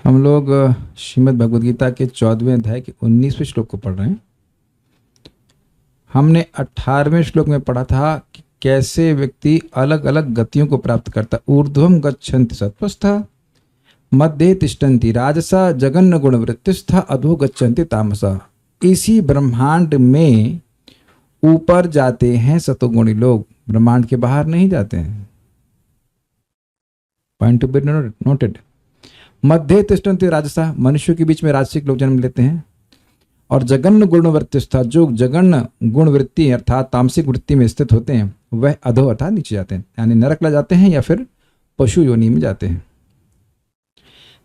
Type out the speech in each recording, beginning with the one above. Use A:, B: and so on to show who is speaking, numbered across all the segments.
A: हम लोग श्रीमद् भगवद गीता के 14वें अध्याय के 19वें श्लोक को पढ़ रहे हैं। हमने 18वें श्लोक में पढ़ा था कि कैसे व्यक्ति अलग अलग गतियों को प्राप्त करता। ऊर्ध्वम गच्छन्ति सत्वस्था, मध्य तिष्ठन्ति राजसा, जगन्न गुण वृत्तिस्था, अधो गच्छन्ति तामसा। इसी ब्रह्मांड में ऊपर जाते हैं सतोगुणी लोग, ब्रह्मांड के बाहर नहीं जाते हैं। Point to be noted. मध्य तिष्ठन्ति राजसा, मनुष्यों के बीच में राजसिक लोग जन्म लेते हैं। और जगन्न गुण वृत्तिस्था, जो जगन्न गुण वृत्ति अर्थात तामसिक वृत्ति में स्थित होते हैं वह अधो अर्थात नीचे जाते हैं, यानी नरक ला जाते हैं या फिर पशु योनि में जाते हैं।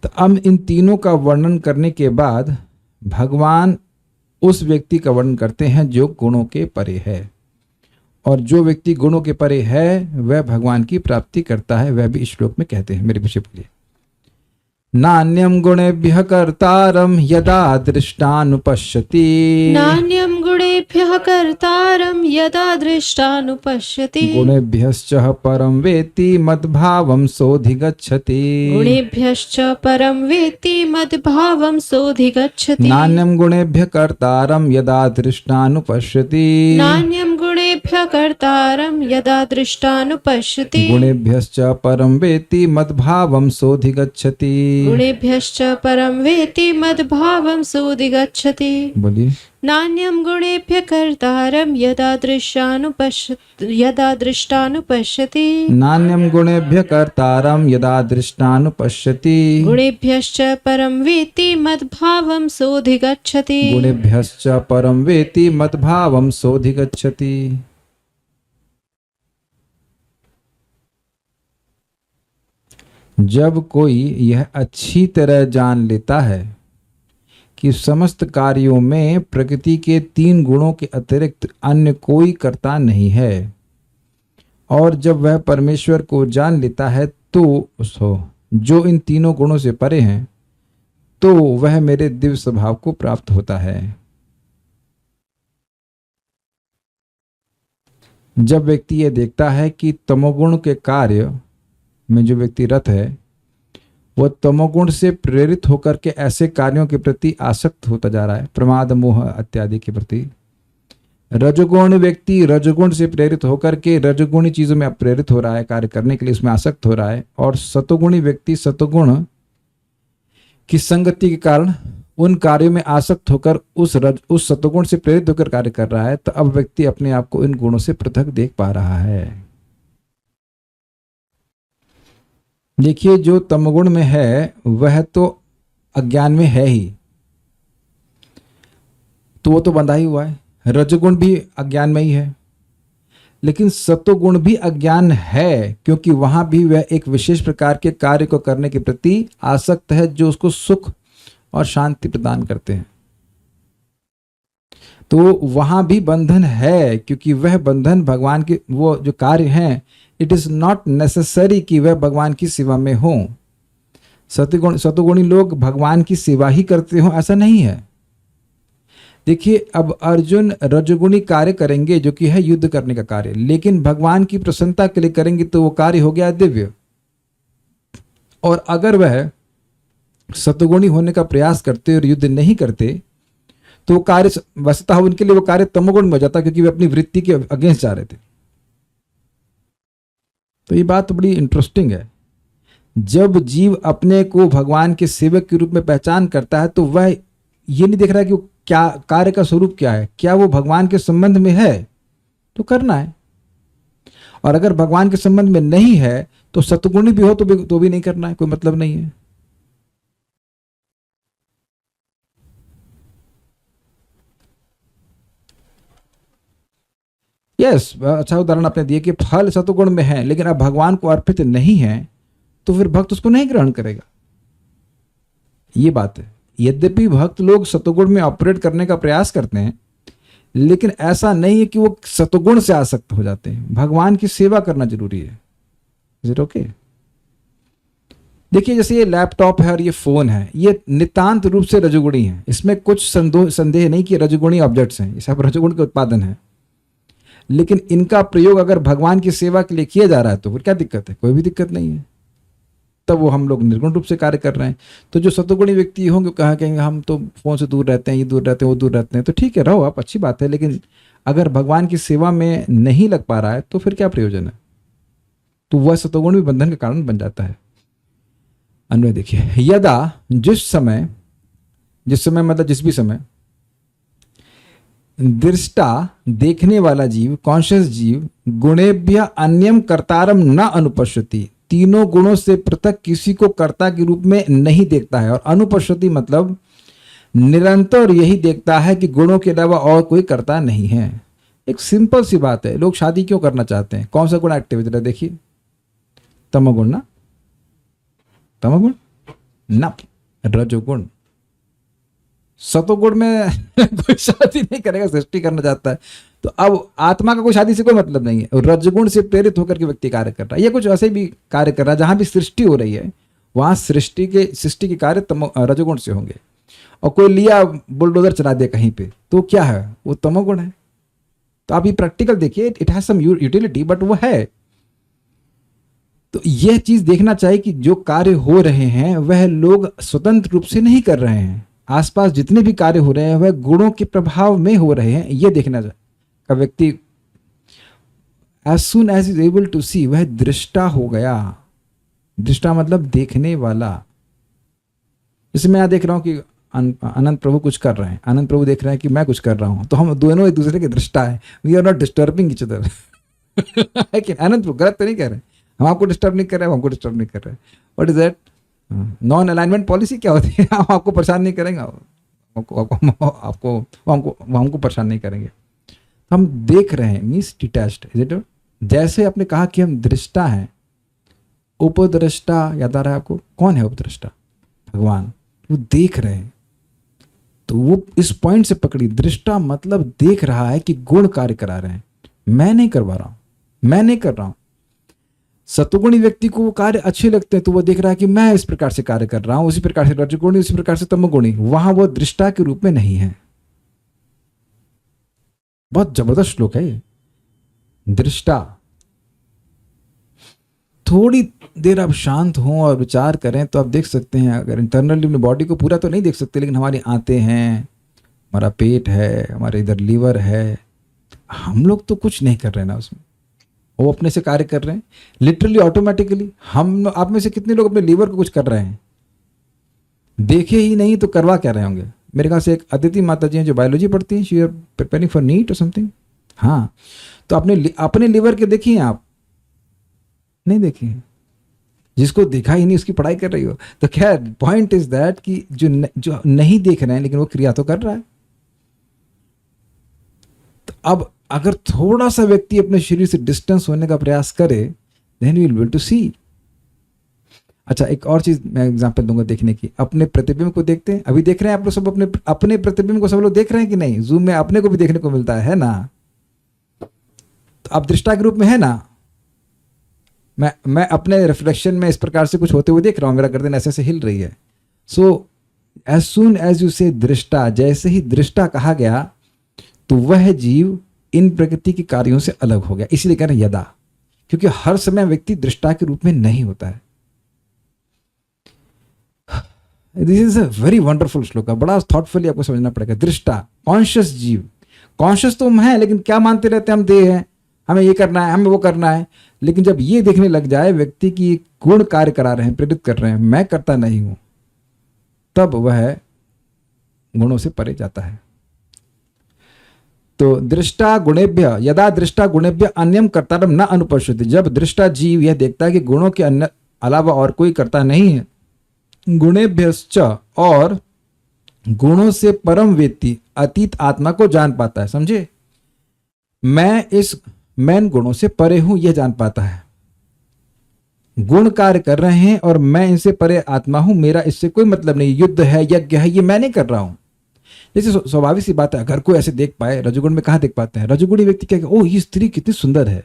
A: तो अब इन तीनों का वर्णन करने के बाद भगवान उस व्यक्ति का वर्णन करते हैं जो गुणों के परे है, और जो व्यक्ति गुणों के परे है वह भगवान की प्राप्ति करता है। वह भी इस श्लोक में कहते हैं, मेरे पीछे बोलिए। नान्यम गुणेभ्यः कर्तारं यदा दृष्टानुपश्यति,
B: नान्यं गुणेभ्यः कर्तारं यदा दृष्टानुपश्यति,
A: गुणेभ्यश्च परं वेत्ति मद्भावं सोऽधिगच्छति,
B: गुणेभ्यश्च परं वेत्ति मद्भावं सोऽधिगच्छति।
A: नान्यं गुणेभ्यः कर्तारं यदा दृष्टानुपश्यति,
B: नान्यं गुणेभ्यः कर्तारं यदा दृष्टानुपश्यति,
A: गुणेभ्यश्च परं वेत्ति मद्भावं सोऽधिगच्छति,
B: गुणेभ्यश्च परं वेत्ति मद्भावं सोऽधिगच्छति।
A: बोलिए।
B: नान्यं गुणेभ्यः कर्तारं यदा दृष्टानुपश्यति,
A: नान्यं गुणेभ्यः कर्तारं यदा दृष्टानुपश्यति,
B: गुणेभ्यश्च परं वेत्ति मद्भावं सोऽधिगच्छति,
A: गुणेभ्यश्च परं वेत्ति मद्भावं सोऽधिगच्छति। जब कोई यह अच्छी तरह जान लेता है कि समस्त कार्यों में प्रकृति के 3 गुणों के अतिरिक्त अन्य कोई कर्ता नहीं है, और जब वह परमेश्वर को जान लेता है तो जो इन तीनों गुणों से परे हैं, तो वह मेरे दिव्य स्वभाव को प्राप्त होता है। जब व्यक्ति यह देखता है कि तमोगुण के कार्य में जो व्यक्ति रत है वह तमोगुण से प्रेरित होकर के ऐसे कार्यों के प्रति आसक्त होता जा रहा है, प्रमाद मोह इत्यादि के प्रति। रजोगुण व्यक्ति रजोगुण से प्रेरित होकर के रजोगुणी चीजों में प्रेरित हो रहा है, कार्य करने के लिए उसमें आसक्त हो रहा है। और सतोगुणी व्यक्ति सतोगुण की संगति के कारण उन कार्यों में आसक्त होकर उस सतोगुण से प्रेरित होकर कार्य कर रहा है। तो अब व्यक्ति अपने आप को इन गुणों से पृथक देख पा रहा है। देखिए, जो तमगुण में है वह तो अज्ञान में है ही, तो वो तो बंधा ही हुआ है। रजोगुण भी अज्ञान में ही है, लेकिन सतोगुण भी अज्ञान है, क्योंकि वहां भी वह एक विशेष प्रकार के कार्य को करने के प्रति आसक्त है जो उसको सुख और शांति प्रदान करते हैं। तो वहां भी बंधन है, क्योंकि वह बंधन भगवान के वो जो कार्य हैं, इट इज नॉट नेसेसरी कि वह भगवान की सेवा में हो। सतोगुणी लोग भगवान की सेवा ही करते हो ऐसा नहीं है। देखिए, अब अर्जुन रजोगुणी कार्य करेंगे जो कि है युद्ध करने का कार्य, लेकिन भगवान की प्रसन्नता के लिए करेंगे तो वो कार्य हो गया दिव्य। और अगर वह सतोगुणी होने का प्रयास करते और युद्ध नहीं करते तो वो कार्य वस्तुतः उनके लिए वो कार्य तमोगुण में हो जाता, क्योंकि वे अपनी वृत्ति के अगेंस्ट जा रहे थे। तो ये बात बड़ी इंटरेस्टिंग है। जब जीव अपने को भगवान के सेवक के रूप में पहचान करता है तो वह ये नहीं देख रहा है कि वो क्या कार्य का स्वरूप क्या है, क्या वो भगवान के संबंध में है तो करना है, और अगर भगवान के संबंध में नहीं है तो सतगुणी भी हो तो भी नहीं करना है, कोई मतलब नहीं है। यस, अच्छा उदाहरण आपने दिया कि फल सतोगुण में है लेकिन अब भगवान को अर्पित नहीं है तो फिर भक्त उसको नहीं ग्रहण करेगा। ये बात है। यद्यपि भक्त लोग सतोगुण में ऑपरेट करने का प्रयास करते हैं, लेकिन ऐसा नहीं है कि वो सतोगुण से आसक्त हो जाते हैं। भगवान की सेवा करना जरूरी है। Is it okay? देखिए, जैसे ये लैपटॉप है और ये फोन है, ये नितांत रूप से रजोगुणी है। इसमें कुछ संदेह नहीं कि रजोगुणी ऑब्जेक्ट्स हैं, ये सब रजोगुण के उत्पादन है। लेकिन इनका प्रयोग अगर भगवान की सेवा के लिए किया जा रहा है तो फिर क्या दिक्कत है? कोई भी दिक्कत नहीं है। तब वो हम लोग निर्गुण रूप से कार्य कर रहे हैं। तो जो सतोगुणी व्यक्ति होंगे कहा कहेंगे हम तो फोन से दूर रहते हैं, ये दूर रहते हैं, वो दूर रहते हैं। तो ठीक है, रहो आप, अच्छी बात है, लेकिन अगर भगवान की सेवा में नहीं लग पा रहा है तो फिर क्या प्रयोजन है? तो वह सतोगुण भी बंधन का कारण बन जाता है। अन्वय देखिए, यदा जिस समय मतलब जिस भी समय दृष्टा देखने वाला जीव, कॉन्शियस जीव, गुणेभ्य अन्यम कर्तारम न अनुपश्यति, तीनों गुणों से पृथक किसी को कर्ता के रूप में नहीं देखता है। और अनुपश्यति मतलब निरंतर यही देखता है कि गुणों के अलावा और कोई कर्ता नहीं है। एक सिंपल सी बात है, लोग शादी क्यों करना चाहते हैं? कौन सा गुण एक्टिव है? देखिए, तमोगुण ना, तमोगुण ना, रजोगुण। सतोगुण में कोई शादी नहीं करेगा, सृष्टि करना चाहता है। तो अब आत्मा का कोई शादी से कोई मतलब नहीं है। रजगुण से प्रेरित होकर के व्यक्ति कार्य कर रहा है, या कुछ ऐसे भी कार्य कर रहा है। जहां भी सृष्टि हो रही है वहां सृष्टि के कार्य रजगुण से होंगे। और कोई लिया बुलडोजर चला दिया कहीं पे, तो क्या है? वो तमोगुण है। तो आप ये प्रैक्टिकल देखिए, it has some utility, but वो है। तो यह चीज देखना चाहिए कि जो कार्य हो रहे हैं वह लोग स्वतंत्र रूप से नहीं कर रहे हैं। आसपास जितने भी कार्य हो रहे हैं वह गुणों के प्रभाव में हो रहे हैं। यह देखना चाहिए का व्यक्ति as soon as is able to see, वह दृष्टा हो गया। दृष्टा मतलब देखने वाला। जैसे मैं यहां देख रहा हूं कि अनंत प्रभु कुछ कर रहे हैं, अनंत प्रभु देख रहे हैं कि मैं कुछ कर रहा हूं, तो हम दोनों एक दूसरे के दृष्टा है। We are not disturbing each other. लेकिन अनंत प्रभु गलत तो नहीं कह रहे, हम आपको डिस्टर्ब नहीं कर रहे, हम हमको डिस्टर्ब नहीं कर रहे। What is that? Non alignment policy क्या होती है? हम आपको परेशान नहीं करेंगे, हमको परेशान नहीं करेंगे। हम देख रहे हैं, मीन्स डिटैच्ड। Is it? जैसे आपने कहा कि हम दृष्टा हैं, उपद्रष्टा याद आ रहा है आपको? कौन है उपद्रष्टा? भगवान। वो देख रहे हैं, तो वो इस पॉइंट से पकड़ी। दृष्टा मतलब देख रहा है कि गुण कार्य करा रहे हैं, मैं नहीं करवा रहा हूं, मैं नहीं कर रहा हूं। सतोगुणी व्यक्ति को वो कार्य अच्छे लगते हैं, तो वो देख रहा है कि मैं इस प्रकार से कार्य कर रहा हूं, उसी प्रकार से रजोगुणी, उसी प्रकार से तमोगुणी। वहां वो दृष्टा के रूप में नहीं है। बहुत जबरदस्त श्लोक है ये, दृष्टा। थोड़ी देर आप शांत हों और विचार करें तो आप देख सकते हैं, अगर इंटरनली अपनी बॉडी को पूरा तो नहीं देख सकते, लेकिन हमारी आंतें हैं, हमारा पेट है, हमारे इधर लीवर है, हम लोग तो कुछ नहीं कर रहे ना उसमें, वो अपने से कार्य कर रहे हैं लिटरली ऑटोमेटिकली। हम आप में से कितने लोग अपने लीवर को कुछ कर रहे हैं? देखे ही नहीं तो करवा क्या रहे होंगे? मेरे ख्याल से एक अदिति माता जी हैं जो बायोलॉजी पढ़ती हैं, she are preparing for NEET और समथिंग। हाँ, तो अपने लीवर के देखिए, आप नहीं देखिए, जिसको देखा ही नहीं उसकी पढ़ाई कर रही हो। तो क्या पॉइंट इज दैट कि जो नहीं देख रहे हैं लेकिन वो क्रिया तो कर रहा है। तो अब अगर थोड़ा सा व्यक्ति अपने शरीर से डिस्टेंस होने का प्रयास करे, then you will be able to see. अच्छा, एक और चीज मैं एग्जांपल दूंगा देखने की। अपने प्रतिबिंब को देखते हैं, अभी देख रहे हैं आप लोग सब अपने प्रतिबिंब को सब लोग देख रहे हैं कि नहीं? जूम में अपने को भी देखने को मिलता है ना? तो आप दृष्टा के रूप में है ना? मैं अपने रिफ्लेक्शन में इस प्रकार से कुछ होते हुए देख रहा हूं, मेरा गर्दन ऐसे ऐसे हिल रही है। So as soon as you say दृष्टा, जैसे ही दृष्टा कहा गया तो वह जीव इन प्रकृति के कार्यों से अलग हो गया। इसीलिए कह रहे हैं यदा, क्योंकि हर समय व्यक्ति दृष्टा के रूप में नहीं होता है। This is a very wonderful श्लोक, बड़ा थॉटफुली आपको समझना पड़ेगा। दृष्टा कॉन्शियस जीव, कॉन्शियस तो हम हैं, लेकिन क्या मानते रहते हैं हम? देह है, हमें ये करना है, हमें वो करना है। लेकिन जब ये देखने लग जाए व्यक्ति की गुण कार्य करा रहे हैं, प्रेरित कर रहे हैं, मैं करता नहीं हूं, तब वह गुणों से परे जाता है। तो दृष्टा गुणेभ्य, यदा दृष्टा गुणेभ्य अन्यम कर्तारम न अनुपश्यति, जब दृष्टा जीव यह देखता है कि गुणों के अलावा और कोई कर्ता नहीं है, गुणेभ्यश्च, और गुणों से परम वेत्ति, अतीत आत्मा को जान पाता है। समझे? मैं इन गुणों से परे हूं, यह जान पाता है। गुण कार्य कर रहे हैं और मैं इनसे परे आत्मा हूं, मेरा इससे कोई मतलब नहीं। युद्ध है, यज्ञ है, ये मैं नहीं कर रहा हूं। जैसे स्वाभाविक सी बात है, अगर कोई ऐसे देख पाए, रजोगुण में कहां देख पाते हैं? रजोगुणी व्यक्ति क्या, ओ ये स्त्री कितनी सुंदर है।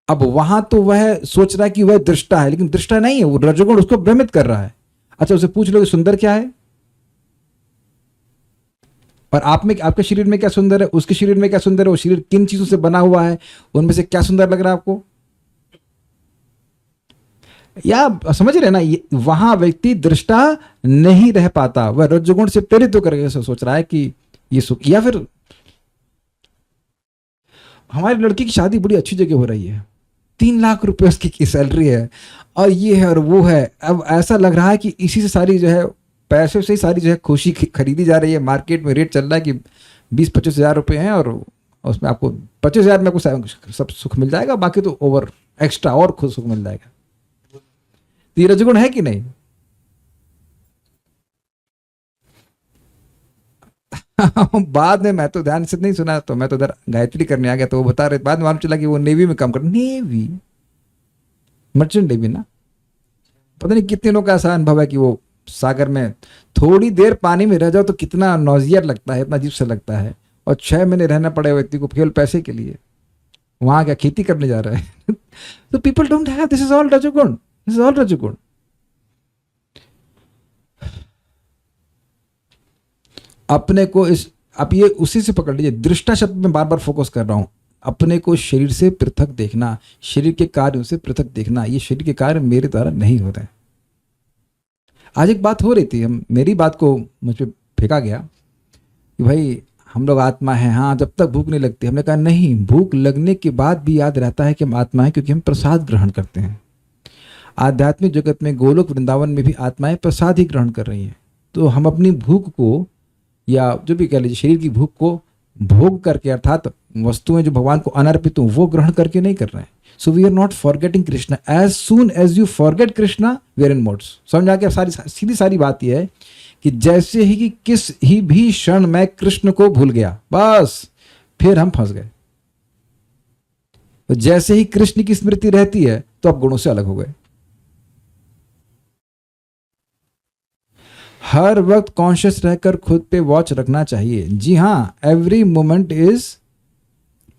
A: अब वहां तो वह सोच रहा है कि वह दृष्टा है, लेकिन दृष्टा नहीं है, वो रजोगुण उसको भ्रमित कर रहा है। अच्छा, उसे पूछ लो कि सुंदर क्या है, और आप में, आपके शरीर में क्या सुंदर है, उसके शरीर में क्या सुंदर है, वो शरीर किन चीजों से बना हुआ है, उनमें से क्या सुंदर लग रहा है आपको? या समझ रहे ना, वहां व्यक्ति दृष्टा नहीं रह पाता, वह रजोगुण से प्रेरित होकर के सोच रहा है कि ये सुख। या फिर हमारी लड़की की शादी बड़ी अच्छी जगह हो रही है, 3 लाख रुपए उसकी सैलरी है, और ये है और वो है। अब ऐसा लग रहा है कि इसी से सारी जो है, पैसे से ही सारी जो है खुशी खरीदी जा रही है। मार्केट में रेट चल रहा है कि 20-25 हज़ार रुपये हैं, और उसमें आपको 25 हज़ार में आपको सब सुख मिल जाएगा, बाकी तो ओवर एक्स्ट्रा और खुद सुख मिल जाएगा। तो ये रजगुण है कि नहीं? बाद में मैं तो ध्यान से नहीं सुना, तो मैं तो इधर गायत्री करने आ गया, तो वो बता रहे, बाद में मालूम चला कि वो नेवी में काम कर, नेवी मर्चेंट नेवी ना, पता नहीं कितने लोगों का ऐसा अनुभव है कि वो सागर में थोड़ी देर पानी में रह जाओ तो कितना नौजियर लगता है, इतना अजीब सा लगता है, और 6 महीने रहना पड़े व्यक्ति को केवल पैसे के लिए। वहां क्या खेती करने जा रहा है? तो people don't have, this is all रजोगुण, दिस इज ऑल रजोगुण। अपने को इस, आप ये उसी से पकड़ लीजिए, दृष्टा शब्द में बार बार फोकस कर रहा हूं। अपने को शरीर से पृथक देखना, शरीर के कार्यों से पृथक देखना, ये शरीर के कार्य मेरे द्वारा नहीं होते हैं। आज एक बात हो रही थी, मेरी बात को मुझ पर फेंका गया कि भाई हम लोग आत्मा हैं, हाँ जब तक भूख नहीं लगती। हमने कहा नहीं, भूख लगने के बाद भी याद रहता है कि हम आत्मा हैं, क्योंकि हम प्रसाद ग्रहण करते हैं। आध्यात्मिक जगत में, गोलोक वृंदावन में भी आत्माएं प्रसाद ही ग्रहण कर रही हैं। तो हम अपनी भूख को, या जो भी कह लीजिए शरीर की भूख को भोग करके, अर्थात वस्तुएं जो भगवान को अनर्पित हो वो ग्रहण करके नहीं कर रहे हैं। So we are not forgetting Krishna. As soon as you forget Krishna we are in modes. समझ आ गया? सारी सीधी सारी बात यह है कि जैसे ही कि किस ही भी क्षण मैं कृष्ण को भूल गया, बस फिर हम फंस गए। तो जैसे ही कृष्ण की स्मृति रहती है तो आप गुणों से अलग हो गए। हर वक्त कॉन्शियस रहकर खुद पे वॉच रखना चाहिए। जी हाँ, every moment is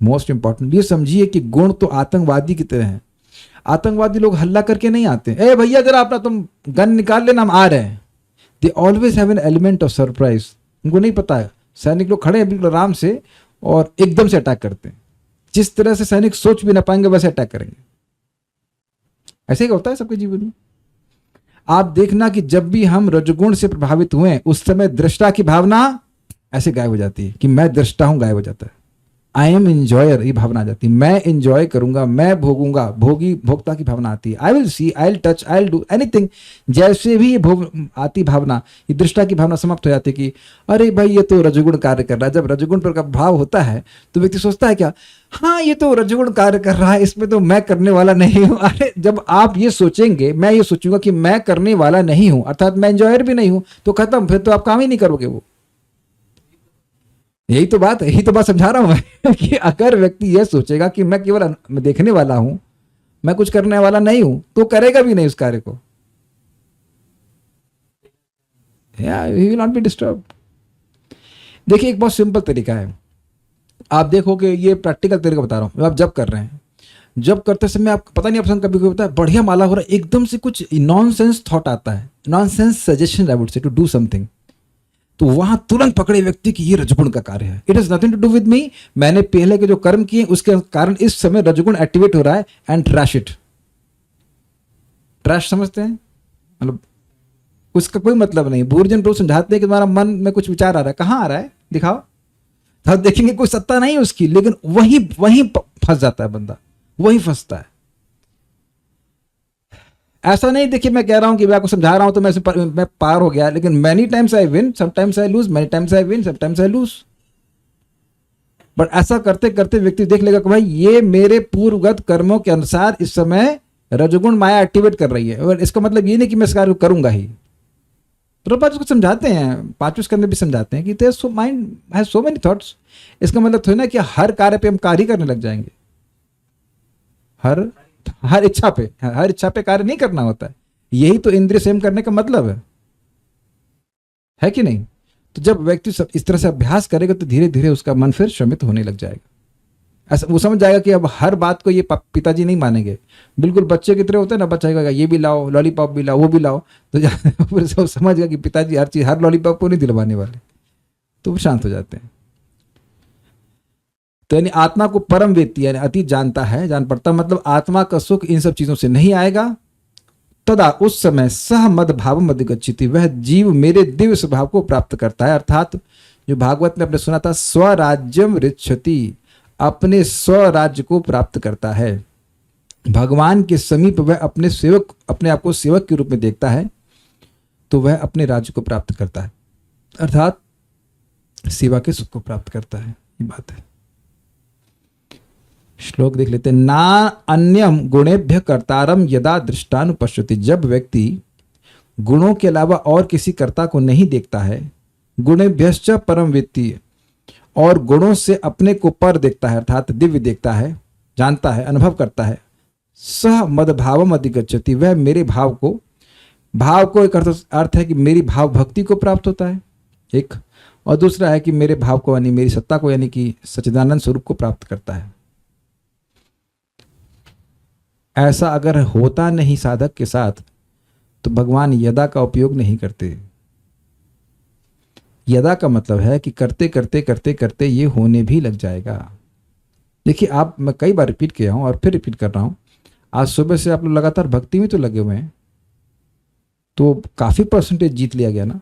A: most important. ये समझिए कि गुण तो आतंकवादी की तरह है। आतंकवादी लोग हल्ला करके नहीं आते, ए भैया जरा अपना तुम गन निकाल लेना, हम आ रहे हैं। They always have an element of surprise. उनको नहीं पता है, सैनिक लोग खड़े हैं बिल्कुल आराम से और एकदम से अटैक करते हैं। जिस तरह से सैनिक सोच भी ना पाएंगे वैसे अटैक करेंगे। ऐसे ही होता है सबके जीवन में। आप देखना कि जब भी हम रजोगुण से प्रभावित हुए उस समय दृष्टा की भावना ऐसे गायब हो जाती है कि मैं दृष्टा हूं, गायब हो जाता है। आई एम इंजॉयर, ये भावना आ जाती है। मैं इंजॉय करूंगा, मैं भोगूंगा, भोगी भोक्ता की भावना आती है। I will see, I will touch, I will do anything. जैसे भी ये भोग आती भावना, ये दृष्टा की भावना समाप्त हो जाती है कि अरे भाई ये तो रजोगुण कार्य कर रहा है। जब रजोगुण पर का भाव होता है तो व्यक्ति सोचता है क्या, हाँ ये तो रजोगुण कार्य कर रहा है, इसमें तो मैं करने वाला नहीं हूं। अरे जब आप ये सोचेंगे, मैं ये सोचूंगा कि मैं करने वाला नहीं हूं, अर्थात मैं एंजॉयर भी नहीं हूं, तो खत्म, फिर तो आप काम ही नहीं करोगे। वो यही तो बात समझा रहा हूं मैं कि अगर व्यक्ति यह सोचेगा कि मैं केवल देखने वाला हूं, मैं कुछ करने वाला नहीं हूं, तो करेगा भी नहीं उस कार्य को। He will not be disturb. देखिए एक बहुत सिंपल तरीका है, आप देखोगे, ये प्रैक्टिकल तरीका बता रहा हूं। आप जब कर रहे हैं, जब करते समय आप पता नहीं, आप कभी होता है बढ़िया माला हो रहा है, एकदम से कुछ नॉनसेंस थॉट आता है, nonsense suggestion I would say to do something, तो वहां तुरंत पकड़े व्यक्ति कि ये रजगुण का कार्य है। It is nothing to do with me, मैंने पहले के जो कर्म किए उसके कारण इस समय रजगुण एक्टिवेट हो रहा है, एंड ट्रैश इट। ट्रैश समझते हैं, मतलब उसका कोई मतलब नहीं। बूर्जन प्रभु समझाते हैं कि तुम्हारा मन में कुछ विचार आ रहा है, कहां आ रहा है दिखाओ, तो देखेंगे कोई सत्ता नहीं उसकी, लेकिन वही फंस जाता है बंदा, वही फंसता है। ऐसा नहीं, देखिए मैं कह रहा हूं कि मैं आपको समझा रहा हूं तो मैं पार हो गया, लेकिन many times I win, sometimes I lose, many times I win, sometimes I lose. But ऐसा करते करते व्यक्ति देख लेगा कि भाई ये मेरे पूर्वगत कर्मों के अनुसार इस समय रजोगुण माया एक्टिवेट कर रही है, और इसका मतलब ये नहीं कि मैं इस कार्य को करूंगा ही। प्रभुपाद उसको समझाते हैं, पांचवें स्कंद में भी समझाते हैं कि there so mind has so many thoughts. इसका मतलब थोड़ी ना कि हर कार्य पे हम कार्य करने लग जाएंगे। हर इच्छा पे कार्य नहीं करना होता है। यही तो इंद्रिय संयम करने का मतलब है कि नहीं? तो जब व्यक्ति इस तरह से अभ्यास करेगा तो धीरे धीरे उसका मन फिर शमित होने लग जाएगा। ऐसा वो समझ जाएगा कि अब हर बात को ये पिताजी नहीं मानेंगे। बिल्कुल बच्चे की तरह होता है ना, बच्चा कहेगा ये भी लाओ, लॉलीपॉप भी लाओ, वो भी लाओ, तो फिर सब समझ गया कि पिताजी हर चीज, हर लॉलीपॉप को नहीं दिलवाने वाले, तो वो शांत हो जाते हैं। तो यानी आत्मा को परम वेत्ती यानी अति जानता है, जान पड़ता, मतलब आत्मा का सुख इन सब चीजों से नहीं आएगा। तदा उस समय सह मद भाव अधिगच्छति, वह जीव मेरे दिव्य स्वभाव को प्राप्त करता है। अर्थात जो भागवत में आपने सुना था, स्वराज्यम ऋच्छति, अपने स्वराज्य को प्राप्त करता है। भगवान के समीप वह अपने सेवक, अपने आप को सेवक के रूप में देखता है, तो वह अपने राज्य को प्राप्त करता है, अर्थात सेवा के सुख को प्राप्त करता है। ये बात है। श्लोक देख लेते हैं। ना अन्यम गुणेभ्य कर्तारम यदा दृष्टानुपश्यति, जब व्यक्ति गुणों के अलावा और किसी कर्ता को नहीं देखता है, गुणेभ्यश्च परम वेत्ति, और गुणों से अपने को पर देखता है, अर्थात दिव्य देखता है, जानता है, अनुभव करता है, सह मद भावम अधिगच्छति, वह मेरे भाव को एक अर्थ है कि मेरी भाव भक्ति को प्राप्त होता है एक, और दूसरा है कि मेरे भाव को यानी मेरी सत्ता को यानी कि सच्चिदानंद स्वरूप को प्राप्त करता है। ऐसा अगर होता नहीं साधक के साथ, तो भगवान यदा का उपयोग नहीं करते। यदा का मतलब है कि करते करते करते करते ये होने भी लग जाएगा। देखिए, मैं कई बार रिपीट किया हूं और फिर रिपीट कर रहा हूं, आज सुबह से आप लोग लगातार भक्ति में तो लगे हुए हैं, तो काफी परसेंटेज जीत लिया गया ना।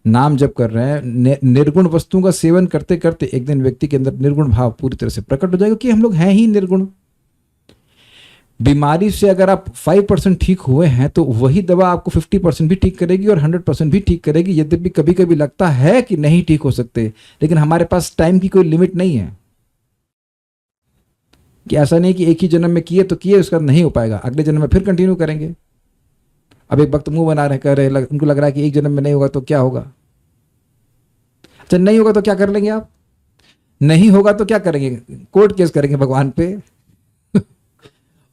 A: नाम जप कर रहे हैं, निर्गुण वस्तुओं का सेवन करते करते एक दिन व्यक्ति के अंदर निर्गुण भाव पूरी तरह से प्रकट हो जाएगा कि हम लोग हैं ही निर्गुण। बीमारी से अगर आप 5% ठीक हुए हैं, तो वही दवा आपको 50% भी ठीक करेगी और 100% भी ठीक करेगी। यद्यपि कभी कभी लगता है कि नहीं ठीक हो सकते, लेकिन हमारे पास टाइम की कोई लिमिट नहीं है कि ऐसा नहीं कि एक ही जन्म में किए तो किए, उसका नहीं हो पाएगा, अगले जन्म में फिर कंटिन्यू करेंगे। अब एक वक्त मुंह बना रहे, कर रहे, उनको लग रहा है कि एक जन्म में नहीं होगा तो क्या होगा। अच्छा, नहीं होगा तो क्या कर लेंगे आप? नहीं होगा तो क्या करेंगे? कोर्ट केस करेंगे भगवान पे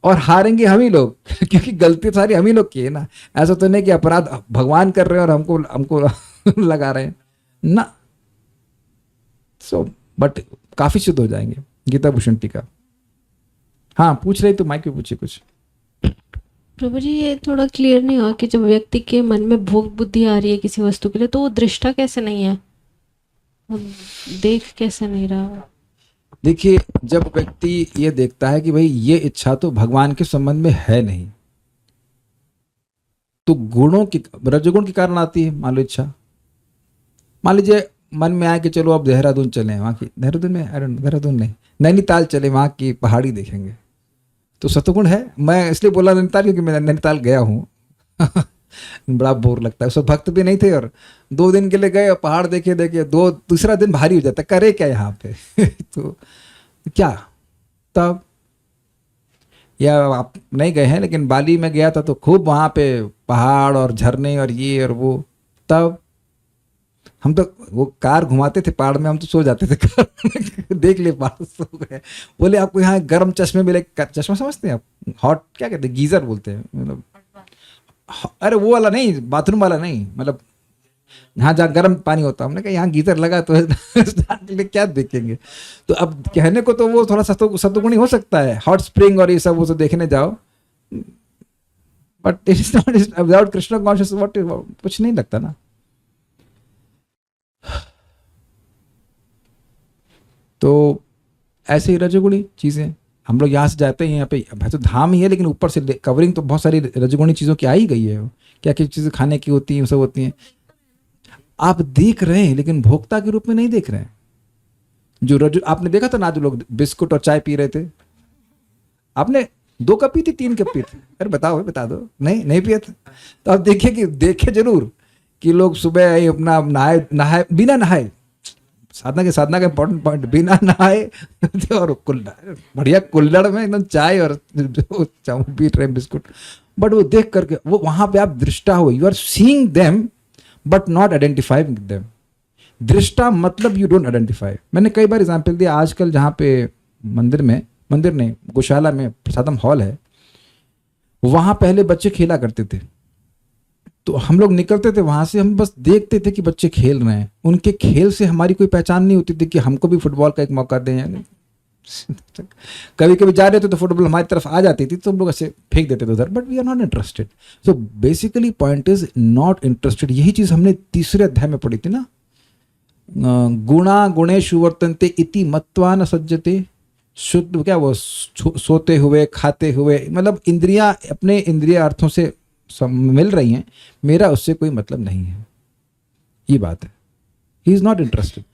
A: और हारेंगे हम ही लोग क्योंकि गलती सारी हम ही लोग की है ना। ऐसा तो नहीं कि अपराध भगवान कर रहे हैं और हमको लगा रहे हैं ना। बट काफी शुद्ध हो जाएंगे। गीता भूषण टीका। हाँ, पूछ रही तो माइक पे पूछिए कुछ।
B: प्रभु जी, ये थोड़ा क्लियर नहीं हुआ कि जब व्यक्ति के मन में भोग बुद्धि आ रही है किसी वस्तु के लिए, तो वो दृष्टा कैसे नहीं है, देख कैसे नहीं रहा?
A: देखिए, जब व्यक्ति ये देखता है कि भाई ये इच्छा तो भगवान के संबंध में है नहीं, तो गुणों की, रजोगुण के कारण आती है। मान लो इच्छा, मान लीजिए मन में आए कि चलो अब देहरादून चलें, वहां की देहरादून नहीं, नैनीताल चले, वहां की पहाड़ी देखेंगे, तो सतोगुण है। मैं इसलिए बोला नैनीताल क्योंकि मैं नैनीताल गया हूँ बड़ा बोर लगता है। उस भक्त भी नहीं थे और 2 दिन के लिए गए, पहाड़ देखे दूसरा दिन भारी हो जाता है, करे क्या यहाँ पे तो क्या तब, या आप नहीं गए हैं लेकिन बाली में गया था तो खूब वहाँ पे पहाड़ और झरने और ये और वो। तब हम तो वो कार घुमाते थे पहाड़ में, हम तो सो जाते थे देख ले पहाड़, सो गए। बोले आपको यहाँ गर्म चश्मे मिले, चश्मा समझते हैं आप, हॉट क्या कहते हैं, गीजर बोलते हैं, मतलब अरे वो वाला नहीं, बाथरूम वाला नहीं, मतलब यहाँ जहाँ गर्म पानी होता है। हमने कहा यहाँ गीजर लगा तो क्या देखेंगे। तो अब कहने को तो वो थोड़ा सतोगुणी हो सकता है, हॉट स्प्रिंग और ये सब वो सब देखने जाओ, but it is not without Krishna conscious, what कुछ नहीं लगता ना। तो ऐसे ही रजोगुणी चीजें हम लोग यहाँ से जाते हैं, यहाँ पे तो धाम ही है लेकिन ऊपर से कवरिंग तो बहुत सारी रजोगुणी चीज़ों की आ ही गई है। क्या क्या चीज़ें खाने की होती हैं, वो सब होती हैं, आप देख रहे हैं लेकिन भोक्ता के रूप में नहीं देख रहे हैं। जो आपने देखा था ना, जो लोग बिस्कुट और चाय पी रहे थे, आपने 2 कप पी थी, 3 कप पी थी? अरे बताओ, बता दो। नहीं पिया था? तो आप देखे जरूर कि लोग सुबह अपना नहाए बिना नहाए, साधना का इंपॉर्टेंट पॉइंट, बिना नहाए और बढ़िया कुल्हड़ में एकदम चाय और जो पी रहे बिस्कुट, बट वो देख करके वो वहां पे आप दृष्टा हो, you are seeing them but not identifying them. दृष्टा मतलब यू डोंट आइडेंटिफाई। मैंने कई बार एग्जाम्पल दिया, आजकल जहाँ पे मंदिर नहीं, गौशाला में प्रसादम हॉल है, वहां पहले बच्चे खेला करते थे, तो हम लोग निकलते थे वहां से, हम बस देखते थे कि बच्चे खेल रहे हैं, उनके खेल से हमारी कोई पहचान नहीं होती थी कि हमको भी फुटबॉल का एक मौका दें। कभी कभी जा रहे थे तो फुटबॉल हमारी तरफ आ जाती थी तो हम लोग ऐसे फेंक देते थे उधर, but we are not interested. So basically point is not interested. यही चीज हमने 3रे अध्याय में पढ़ी थी ना, गुणा गुणेषु वर्तन्ते इति मत्वा न सज्जते। शुद्ध क्या, वो सोते हुए खाते हुए, मतलब इंद्रियां अपने इंद्रिय अर्थों से मिल रही हैं, मेरा उससे कोई मतलब नहीं है। ये बात है, ही इज नॉट इंटरेस्टेड।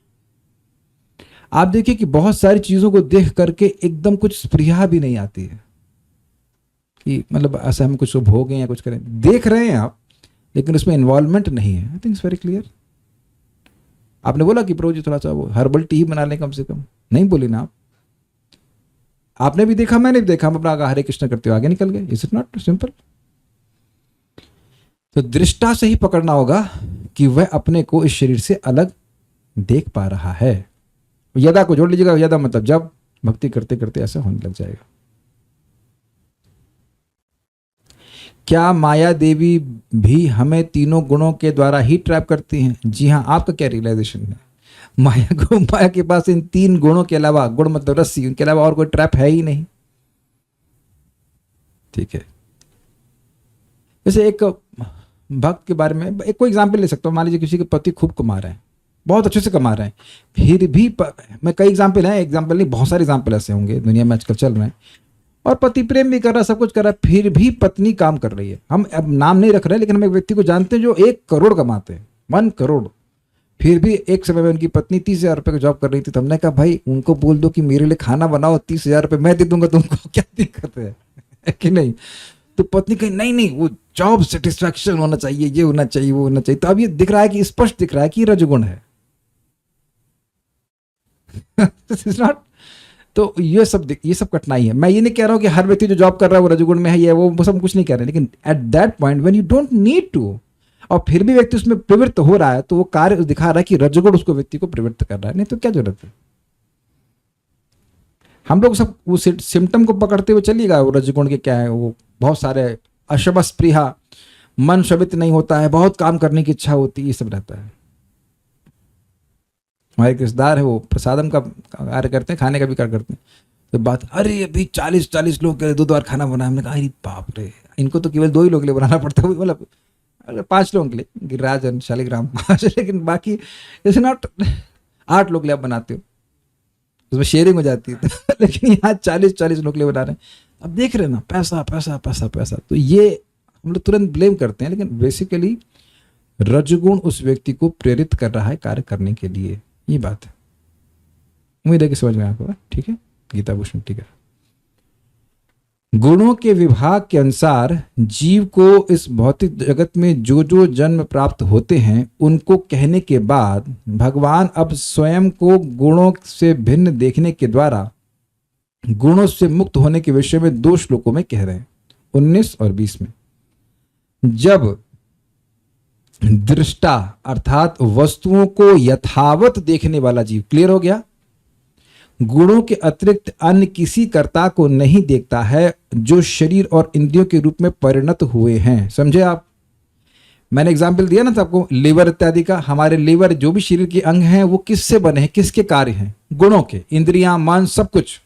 A: आप देखिए कि बहुत सारी चीजों को देख करके एकदम कुछ स्पृहा भी नहीं आती है कि मतलब ऐसा हम कुछ भोगें या कुछ करें। देख रहे हैं आप, लेकिन उसमें इन्वॉल्वमेंट नहीं है। I think it's very clear. आपने बोला कि प्रभु जी थोड़ा सा वो हर्बल टी ही बना लें कम से कम, नहीं बोली ना आप। आपने भी देखा, मैंने भी देखा, हम अपना हरे कृष्ण करते हुए आगे निकल गए। Is it not simple? तो दृष्टा से ही पकड़ना होगा कि वह अपने को इस शरीर से अलग देख पा रहा है। यदा को जोड़ लीजिएगा, यदा मतलब जब भक्ति करते करते ऐसा होने लग जाएगा। क्या माया देवी भी हमें तीनों गुणों के द्वारा ही ट्रैप करती हैं? जी हाँ। आपका क्या रियलाइजेशन है? माया के पास इन 3 गुणों के अलावा, गुण मतलब रस्सी, उनके अलावा और कोई ट्रैप है ही नहीं। ठीक है। जैसे एक भक्त के बारे में एक कोई एग्जाम्पल ले सकता हूँ। मान लीजिए किसी के पति खूब कमा रहे हैं, बहुत अच्छे से कमा रहे हैं, फिर भी मैं कई एग्जाम्पल हैं, एग्जाम्पल नहीं बहुत सारे एग्जाम्पल ऐसे होंगे दुनिया में आजकल चल रहे हैं, और पति प्रेम भी कर रहा है, सब कुछ कर रहा है, फिर भी पत्नी काम कर रही है। हम अब नाम नहीं रख रहे हैं, लेकिन हम एक व्यक्ति को जानते हैं जो 1 करोड़ कमाते हैं, 1 करोड़, फिर भी एक समय में उनकी पत्नी 30,000 रुपये का जॉब कर रही थी। तो हमने कहा भाई उनको बोल दो कि मेरे लिए खाना बनाओ, 30,000 रुपये मैं दे दूंगा, तुमको क्या दिक्कत है कि नहीं? तो पत्नी कही नहीं नहीं, वो जॉब सेटिस्फैक्शन होना चाहिए, ये होना चाहिए, वो होना चाहिए। तो अब ये दिख रहा है कि स्पष्ट दिख रहा है कि रजगुण है। नॉट। तो ये सब कठिनाई है। मैं ये नहीं कह रहा हूं कि हर व्यक्ति जो जॉब कर रहा है वो रजगुण में है, ये वो सब कुछ नहीं कह रहे, लेकिन at that point when you don't need to, और फिर भी व्यक्ति उसमें प्रवृत्त हो रहा है, तो वो कार्य दिखा रहा है कि रजगुण उसको व्यक्ति को प्रवृत्त कर रहा है। नहीं तो क्या जरूरत है? हम लोग सब वो सिम्टम को पकड़ते हुए चलिएगा, वो रजगुण के क्या है, वो बहुत सारे अशुभ स्पृहा, मन शबित नहीं होता है, बहुत काम करने की इच्छा होती है, ये सब रहता है। हमारे रिश्तेदार है, वो प्रसादम का कार्य करते हैं, खाने का भी कार्य करते हैं। तो बात, अरे अभी 40 लोग के लिए 2 बार खाना बनाया। हमने कहा अरे बाप रे, इनको तो केवल 2 ही लोग के लिए बनाना पड़ता है, मतलब 5 लोगों के लिए, गिरिराज और शालिग्राम, लेकिन बाकी जैसे नॉट 8 लोग के लिए आप बनाते हो, उसमें शेयरिंग हो जाती है। लेकिन यहाँ 40 लोग के लिए बना रहे हैं। अब देख रहे हैं ना, पैसा पैसा पैसा पैसा। तो ये हम लोग तुरंत ब्लेम करते हैं, लेकिन बेसिकली रजगुण उस व्यक्ति को प्रेरित कर रहा है कार्य करने के लिए। ये बात है। उम्मीद है कि समझ में आपको। ठीक है गीता भूषण, ठीक है। गुणों के विभाग के अनुसार जीव को इस भौतिक जगत में जो जो जन्म प्राप्त होते हैं, उनको कहने के बाद भगवान अब स्वयं को गुणों से भिन्न देखने के द्वारा गुणों से मुक्त होने के विषय में 2 श्लोकों में कह रहे हैं, 19 और 20 में। जब दृष्टा अर्थात वस्तुओं को यथावत देखने वाला जीव, क्लियर हो गया, गुणों के अतिरिक्त अन्य किसी कर्ता को नहीं देखता है जो शरीर और इंद्रियों के रूप में परिणत हुए हैं। समझे आप? मैंने एग्जाम्पल दिया ना था आपको लीवर इत्यादि का। हमारे लीवर जो भी शरीर के अंग हैं वो किससे बने हैं, किसके कार्य हैं? गुणों के। इंद्रियां, मन, सब कुछ,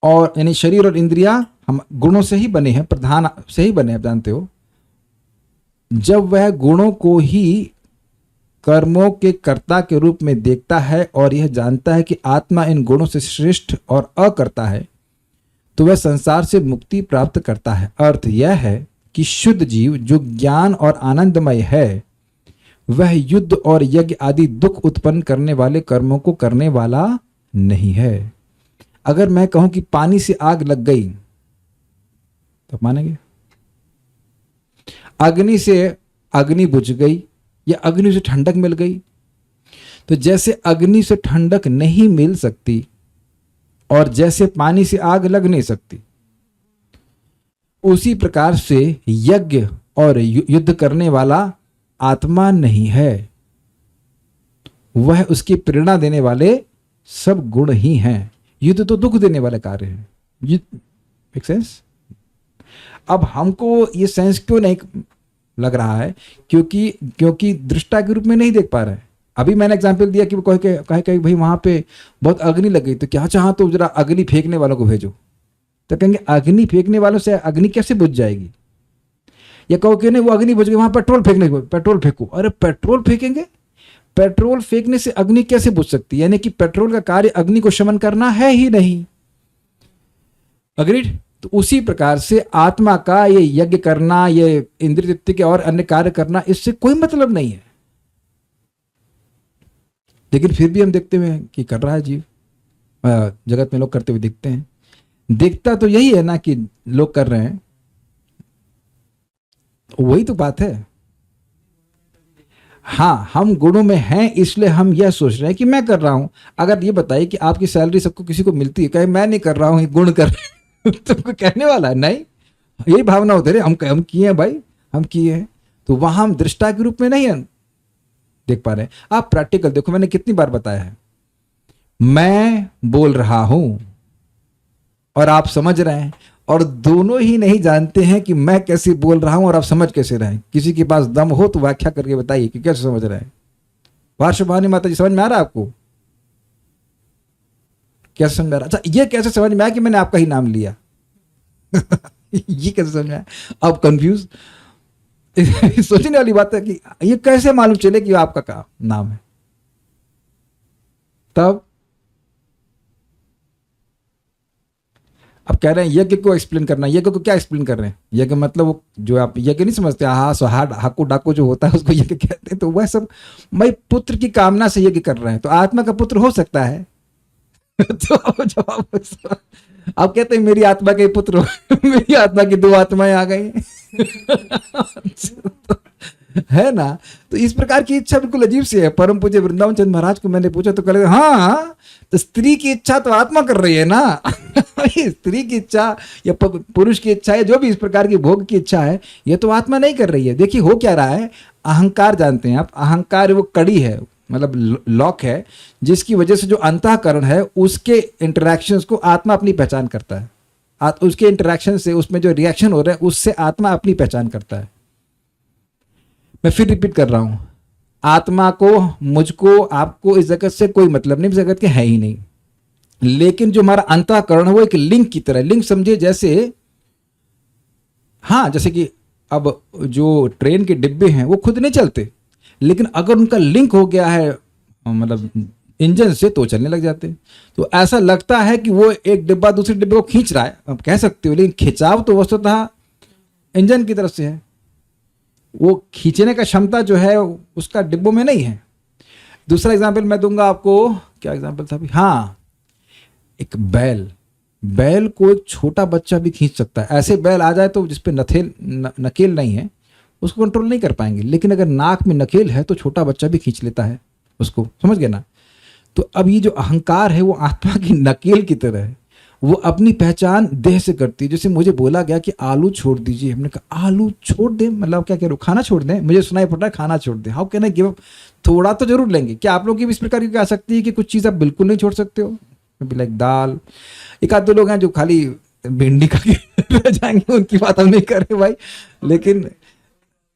A: और यानी शरीर और इंद्रियां हम गुणों से ही बने हैं, प्रधान से ही बने, आप जानते हो। जब वह गुणों को ही कर्मों के कर्ता के रूप में देखता है और यह जानता है कि आत्मा इन गुणों से श्रेष्ठ और अकर्ता है, तो वह संसार से मुक्ति प्राप्त करता है। अर्थ यह है कि शुद्ध जीव जो ज्ञान और आनंदमय है, वह युद्ध और यज्ञ आदि दुख उत्पन्न करने वाले कर्मों को करने वाला नहीं है। अगर मैं कहूं कि पानी से आग लग गई तो मानेंगे? अग्नि से अग्नि बुझ गई या अग्नि से ठंडक मिल गई, तो जैसे अग्नि से ठंडक नहीं मिल सकती और जैसे पानी से आग लग नहीं सकती, उसी प्रकार से यज्ञ और युद्ध करने वाला आत्मा नहीं है। वह उसकी प्रेरणा देने वाले सब गुण ही हैं। युद्ध तो दुख देने वाले कार्य है। Make sense? अब हमको ये सेंस क्यों नहीं लग रहा है? क्योंकि दृष्टा के रूप में नहीं देख पा रहे हैं। अभी मैंने एग्जांपल दिया कि वो कहे भाई वहां पे बहुत अग्नि लग गई, तो क्या चाहा तो जरा अग्नि फेंकने वालों को भेजो, तो कहेंगे अग्नि फेंकने वालों से अग्नि कैसे बुझ जाएगी? या कहो कि नहीं वो अग्नि बुझ गई, वहां पेट्रोल फेंको। अरे पेट्रोल फेंकेंगे? पेट्रोल फेंकने से अग्नि कैसे बुझ सकती है? यानी कि पेट्रोल का कार्य अग्नि को शमन करना है ही नहीं। अग्रीड? तो उसी प्रकार से आत्मा का ये यज्ञ करना, ये इंद्रिय तृप्ति के और अन्य कार्य करना, इससे कोई मतलब नहीं है। लेकिन फिर भी हम देखते हुए कि कर रहा है जीव, जगत में लोग करते हुए दिखते हैं। दिखता तो यही है ना कि लोग कर रहे हैं, वही तो बात है। हाँ, हम गुणों में हैं इसलिए हम यह सोच रहे हैं कि मैं कर रहा हूं। अगर ये बताइए कि आपकी सैलरी सबको किसी को मिलती है, कहे मैं नहीं कर रहा हूं, ये गुण कर रहे हैं तो कोई कहने वाला है नहीं। यही भावना होती है, हम किए हैं भाई, हम किए हैं। तो वहां हम दृष्टा के रूप में नहीं देख पा रहे हैं। आप प्रैक्टिकल देखो, मैंने कितनी बार बताया है, मैं बोल रहा हूं और आप समझ रहे हैं, और दोनों ही नहीं जानते हैं कि मैं कैसे बोल रहा हूं और आप समझ कैसे रहे हैं। किसी के पास दम हो तो व्याख्या करके बताइए कि कैसे समझ रहे हैं। वार्षभानी माता जी, समझ में आ रहा है आपको? कैसे समझ में आ रहा? अच्छा, ये कैसे समझ में आया कि मैंने आपका ही नाम लिया? ये कैसे समझ में आया? अब कंफ्यूज सोचने वाली बात है कि ये कैसे मालूम चले कि आपका नाम है। तब अब कह रहे हैं यज्ञ को एक्सप्लेन करना। यज्ञ को क्या एक्सप्लेन कर रहे हैं? यज्ञ मतलब वो जो आप यज्ञ नहीं समझते, हाकू डाकू जो होता है उसको यज्ञ कहते हैं। तो वह सब मैं पुत्र की कामना से यज्ञ कर रहे हैं, तो आत्मा का पुत्र हो सकता है। तो जवाब आप कहते हैं मेरी आत्मा के पुत्र मेरी आत्मा की दो आत्माएं आ गई है ना। तो इस प्रकार की इच्छा बिल्कुल अजीब सी है। परम पूज्य वृंदावन चंद महाराज को मैंने पूछा तो कह रहे हाँ, तो स्त्री की इच्छा तो आत्मा कर रही है ना स्त्री की इच्छा या पुरुष की इच्छा है, जो भी इस प्रकार की भोग की इच्छा है, ये तो आत्मा नहीं कर रही है। देखिए हो क्या रहा है, अहंकार जानते हैं आप, अहंकार वो कड़ी है, मतलब लॉक है, जिसकी वजह से जो अंतःकरण है उसके इंटरैक्शंस को आत्मा अपनी पहचान करता है। उसके इंटरैक्शन से उसमें जो रिएक्शन हो रहा है उससे आत्मा अपनी पहचान करता है। मैं फिर रिपीट कर रहा हूं, आत्मा को, मुझको, आपको इस जगत से कोई मतलब नहीं, इस जगत के है ही नहीं। लेकिन जो हमारा अंतःकरण है वो एक लिंक की तरह, लिंक समझिए जैसे, हाँ जैसे कि अब जो ट्रेन के डिब्बे हैं वो खुद नहीं चलते, लेकिन अगर उनका लिंक हो गया है मतलब इंजन से तो चलने लग जाते हैं। तो ऐसा लगता है कि वो एक डिब्बा दूसरे डिब्बे को खींच रहा है, आप कह सकते हो, लेकिन खिंचाव तो वस्तुतः इंजन की तरफ से है। वो खींचने का क्षमता जो है उसका डिब्बों में नहीं है। दूसरा एग्जाम्पल मैं दूंगा आपको, क्या एग्जाम्पल था अभी, हाँ, एक बैल को एक छोटा बच्चा भी खींच सकता है। ऐसे बैल आ जाए तो जिसपे नकेल नहीं है उसको कंट्रोल नहीं कर पाएंगे, लेकिन अगर नाक में नकेल है तो छोटा बच्चा भी खींच लेता है उसको, समझ गए ना। तो अब ये जो अहंकार है वो आत्मा की नकेल की तरह है, वो अपनी पहचान देह से करती है। जैसे मुझे बोला गया कि आलू छोड़ दीजिए, हमने कहा आलू छोड़ दें, मतलब क्या कह रहे हो, खाना छोड़ दें? मुझे सुनाई पड़ रहा है खाना छोड़ दें। How can I give up? थोड़ा तो जरूर लेंगे। क्या आप लोगों की भी इस प्रकार की आ सकती है कि कुछ चीज़ आप बिल्कुल नहीं छोड़ सकते हो? लाइक दाल, एक आध दो लोग हैं जो खाली भिंडी खा के रह जाएंगे, उनकी बात हम नहीं कर रहे भाई। लेकिन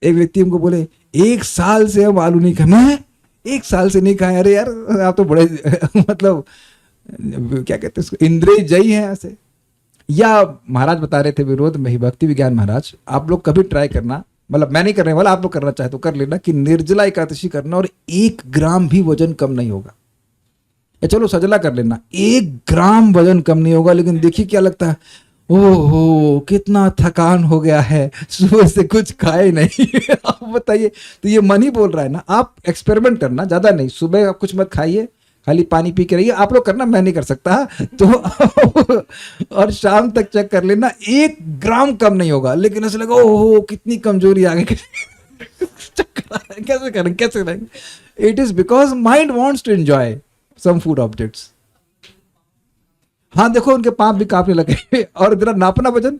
A: एक व्यक्ति हमको बोले 1 साल से हम आलू नहीं खाए। मैं 1 साल से नहीं खाए? अरे यार आप तो बड़े मतलब क्या कहते हैं उसको, इंद्रिय जयी है ऐसे। या महाराज बता रहे थे विरोध में ही, भक्ति विज्ञान महाराज, आप लोग कभी ट्राई करना, मतलब मैं नहीं करने वाला, आप लोग करना चाहे तो कर लेना, कि निर्जला एकादशी करना और 1 ग्राम भी वजन कम नहीं होगा। या चलो सजला कर लेना, 1 ग्राम वजन कम नहीं होगा। लेकिन देखिए क्या लगता है, ओहो कितना थकान हो गया है, सुबह से कुछ खाए नहीं आप बताइए। तो ये मन ही बोल रहा है ना। आप एक्सपेरिमेंट करना, ज्यादा नहीं, सुबह आप कुछ मत खाइए, खाली पानी पी के रहिए। आप लोग करना, मैं नहीं कर सकता तो और शाम तक चेक कर लेना, 1 ग्राम कम नहीं होगा। लेकिन ऐसा लगा ओहो कितनी कमजोरी आ गई कैसे करेंगे, कैसे करेंगे? It is because mind wants to enjoy some food objects. हाँ देखो उनके पाप भी कांपने लगे और जरा नापना वजन,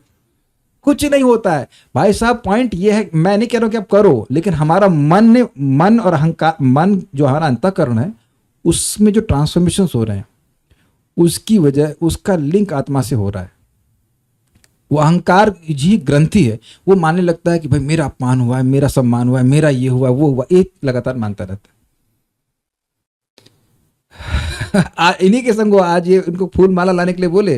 A: कुछ नहीं होता है भाई साहब। पॉइंट ये है, मैं नहीं कह रहा हूं कि आप करो, लेकिन हमारा मन और अहंकार, मन जो हमारा अंतःकरण है उसमें जो ट्रांसफॉर्मेशन हो रहे हैं उसकी वजह, उसका लिंक आत्मा से हो रहा है। वो अहंकार जी ग्रंथि है, वो मानने लगता है कि भाई मेरा अपमान हुआ है, मेरा सम्मान हुआ है, मेरा ये हुआ वो हुआ, एक लगातार मानता रहता है। इन्हीं के संग आज ये उनको फूल माला लाने के लिए बोले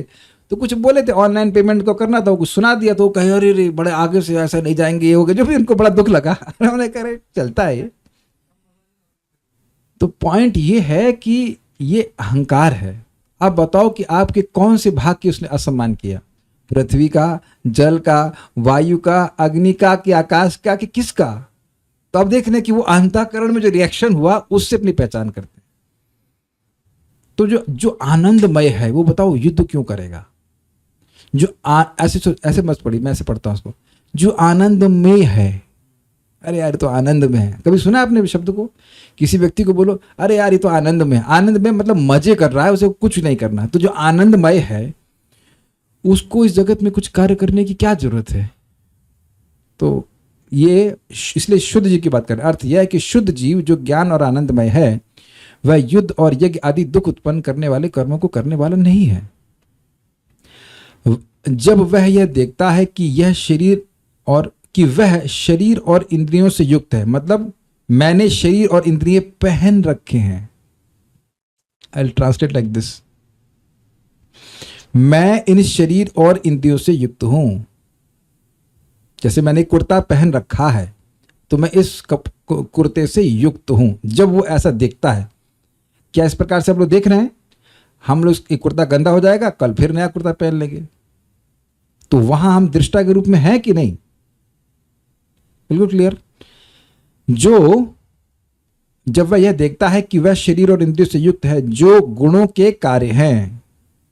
A: तो कुछ बोले थे ऑनलाइन पेमेंट को करना था, कुछ सुना दिया तो वो कहे अरे रे बड़े आगे से ऐसा नहीं जाएंगे, ये हो गया, जो भी उनको बड़ा दुख लगा। उन्होंने कहा चलता है ये। तो पॉइंट ये है कि ये अहंकार है। आप बताओ कि आपके कौन से भाग की उसने असम्मान किया? पृथ्वी का, जल का, वायु का, अग्नि का, कि आकाश का, कि किसका? तो अब देख रहे हैं कि वो अंतःकरण में जो रिएक्शन हुआ उससे अपनी पहचान करते हैं। तो जो आनंदमय है वो बताओ युद्ध क्यों करेगा? ऐसे मत पढ़ी, मैं ऐसे पढ़ता हूं उसको। जो आनंदमय है, अरे यार ये तो आनंद में है। कभी सुना आपने शब्द को? किसी व्यक्ति को बोलो अरे यार ये तो आनंद में है। आनंद में मतलब मजे कर रहा है, उसे कुछ नहीं करना है। तो जो आनंदमय है उसको इस जगत में कुछ कार्य करने की क्या जरूरत है? तो ये इसलिए शुद्ध जीव की बात करें। अर्थ यह है कि शुद्ध जीव जो ज्ञान और आनंदमय है वह युद्ध और यज्ञ आदि दुख उत्पन्न करने वाले कर्मों को करने वाला नहीं है। जब वह यह देखता है कि वह शरीर और इंद्रियों से युक्त है, मतलब मैंने शरीर और इंद्रिय पहन रखे हैं। आई ट्रांसलेट लाइक दिस, मैं इन शरीर और इंद्रियों से युक्त हूं। जैसे मैंने कुर्ता पहन रखा है तो मैं इस कुर्ते से युक्त हूं। जब वो ऐसा देखता है, क्या इस प्रकार से आप लोग देख रहे हैं? हम लोग एक कुर्ता गंदा हो जाएगा, कल फिर नया कुर्ता पहन लेंगे। तो वहां हम दृष्टा के रूप में हैं कि नहीं? बिल्कुल क्लियर। जब वह यह देखता है कि वह शरीर और इंद्रियों से युक्त है, जो गुणों के कार्य हैं,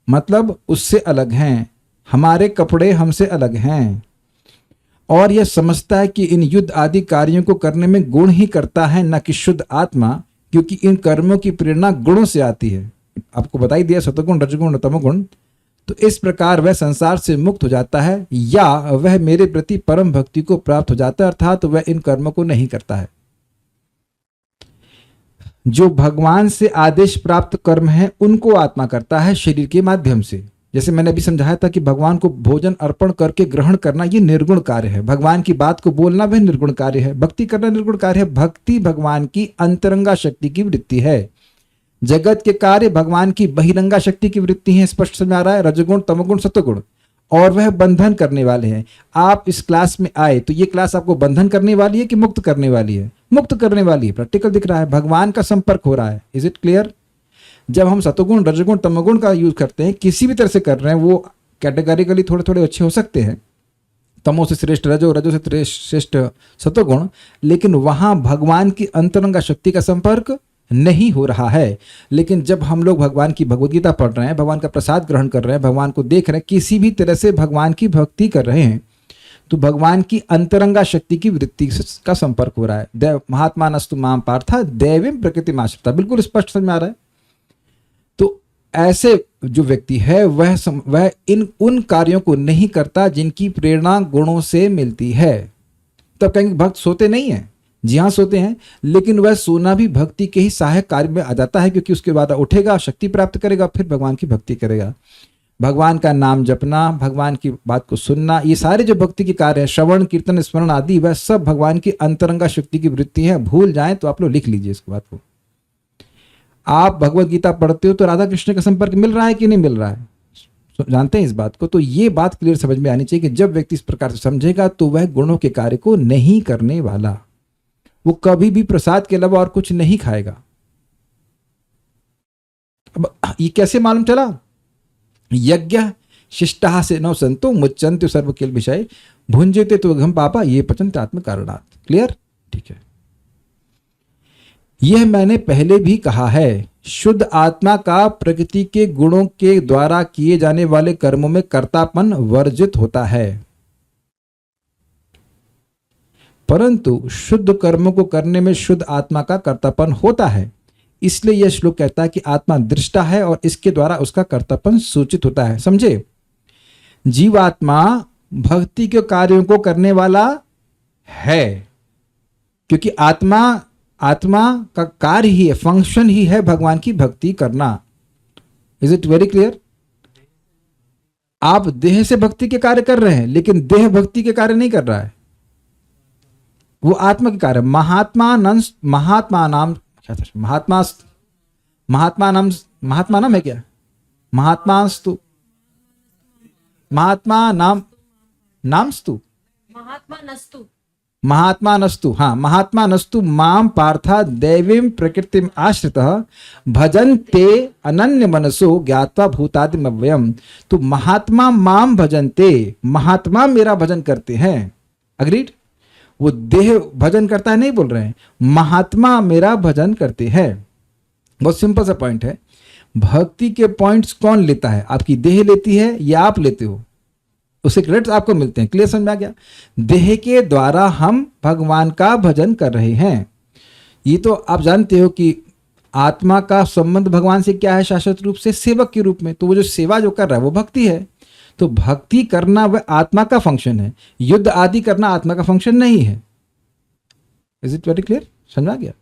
A: मतलब उससे अलग हैं, हमारे कपड़े हमसे अलग हैं, और यह समझता है कि इन युद्ध आदि कार्यों को करने में गुण ही करता है, न कि शुद्ध आत्मा, क्योंकि इन कर्मों की प्रेरणा गुणों से आती है। आपको बताई दिया सतगुण, रजगुण, तमोगुण। तो इस प्रकार वह संसार से मुक्त हो जाता है, या वह मेरे प्रति परम भक्ति को प्राप्त हो जाता है, अर्थात वह इन कर्मों को नहीं करता है। जो भगवान से आदेश प्राप्त कर्म है उनको आत्मा करता है शरीर के माध्यम से। जैसे मैंने अभी समझाया था कि भगवान को भोजन अर्पण करके ग्रहण करना ये निर्गुण कार्य है। भगवान की बात को बोलना वह निर्गुण कार्य है। भक्ति करना निर्गुण कार्य है। भक्ति भगवान की अंतरंगा शक्ति की वृत्ति है। जगत के कार्य भगवान की बहिरंगा शक्ति की वृत्ति है। स्पष्ट समझ आ रहा है? रजगुण, तमोगुण, सत्वगुण, और वह बंधन करने वाले हैं। आप इस क्लास में आए तो ये क्लास आपको बंधन करने वाली है कि मुक्त करने वाली है? मुक्त करने वाली है। प्रैक्टिकल दिख रहा है, भगवान का संपर्क हो रहा है। Is it clear? जब हम सतोगुण, रजगुण, तमोगुण का यूज करते हैं, किसी भी तरह से कर रहे हैं, वो कैटेगरिकली थोड़े थोड़े अच्छे हो सकते हैं, तमो से श्रेष्ठ रजो, रजो से श्रेष्ठ सतोगुण, लेकिन वहां भगवान की अंतरंगा शक्ति का संपर्क नहीं हो रहा है। लेकिन जब हम लोग भगवान की भगवद गीता पढ़ रहे हैं, भगवान का प्रसाद ग्रहण कर रहे हैं, भगवान को देख रहे हैं, किसी भी तरह से भगवान की भक्ति कर रहे हैं, तो भगवान की अंतरंगा शक्ति की वृत्ति का संपर्क हो रहा है। देव महात्मा नस्तु माम पार्था दैवीं प्रकृति माश्रिता, बिल्कुल स्पष्ट समझ में आ रहा है। तो ऐसे जो व्यक्ति है वह उन कार्यों को नहीं करता जिनकी प्रेरणा गुणों से मिलती है। तब कहेंगे भक्त सोते नहीं है। जी हाँ सोते हैं, लेकिन वह सोना भी भक्ति के ही सहायक कार्य में आ जाता है, क्योंकि उसके बाद उठेगा, शक्ति प्राप्त करेगा, फिर भगवान की भक्ति करेगा। भगवान का नाम जपना, भगवान की बात को सुनना, ये सारे जो भक्ति के कार्य हैं, श्रवण, कीर्तन, स्मरण आदि, वह सब भगवान की अंतरंगा शक्ति की वृत्ति है। भूल जाएं तो आप लोग लिख लीजिए इस बात को। आप भगवत गीता पढ़ते हो तो राधा कृष्ण का संपर्क मिल रहा है कि नहीं मिल रहा है? जानते हैं इस बात को? तो ये बात क्लियर समझ में आनी चाहिए कि जब व्यक्ति इस प्रकार से समझेगा तो वह गुणों के कार्य को नहीं करने वाला, वो कभी भी प्रसाद के अलावा और कुछ नहीं खाएगा। अब ये कैसे मालूम चला? यज्ञ शिष्टा से नौ संतो मुच्चन्ते सर्व किल विषय भुंजते तो घम पापा ये पचन्ते आत्म कारणात्। क्लियर? ठीक है। यह मैंने पहले भी कहा है, शुद्ध आत्मा का प्रकृति के गुणों के द्वारा किए जाने वाले कर्मों में कर्तापन वर्जित होता है, परंतु शुद्ध कर्मों को करने में शुद्ध आत्मा का कर्तापन होता है। इसलिए यह श्लोक कहता है कि आत्मा दृष्टा है और इसके द्वारा उसका कर्तापन सूचित होता है। समझे? जीवात्मा भक्ति के कार्यों को करने वाला है, क्योंकि आत्मा का कार्य ही है, फंक्शन ही है भगवान की भक्ति करना। Is it very clear? आप देह से भक्ति के कार्य कर रहे हैं, लेकिन देह भक्ति के कार्य नहीं कर रहा है, वो आत्मा के कार्य। महात्मा नाम है क्या? महात्मास्तु महात्मा नस्तु, हाँ, महात्मा नस्तु माम पार्था दैवीं प्रकृतिम आश्रितः भजन्ते अनन्य मनसो ज्ञात्वा भूतादिम अव्ययम। तो महात्मा माम भजन्ते, महात्मा मेरा भजन करते हैं। अग्रीड? वो देह भजन करता है नहीं बोल रहे हैं, महात्मा मेरा भजन करते हैं। बहुत सिंपल सा पॉइंट है। भक्ति के पॉइंट्स कौन लेता है? आपकी देह लेती है या आप लेते हो? उससे क्रेडिट्स आपको मिलते हैं। क्लियर समझ में आ गया? देह के द्वारा हम भगवान का भजन कर रहे हैं। ये तो आप जानते हो कि आत्मा का संबंध भगवान से क्या है? शाश्वत रूप से सेवक के रूप में। तो वो जो सेवा जो कर रहा है वो भक्ति है। तो भक्ति करना वह आत्मा का फंक्शन है, युद्ध आदि करना आत्मा का फंक्शन नहीं है। Is it very clear? समझा गया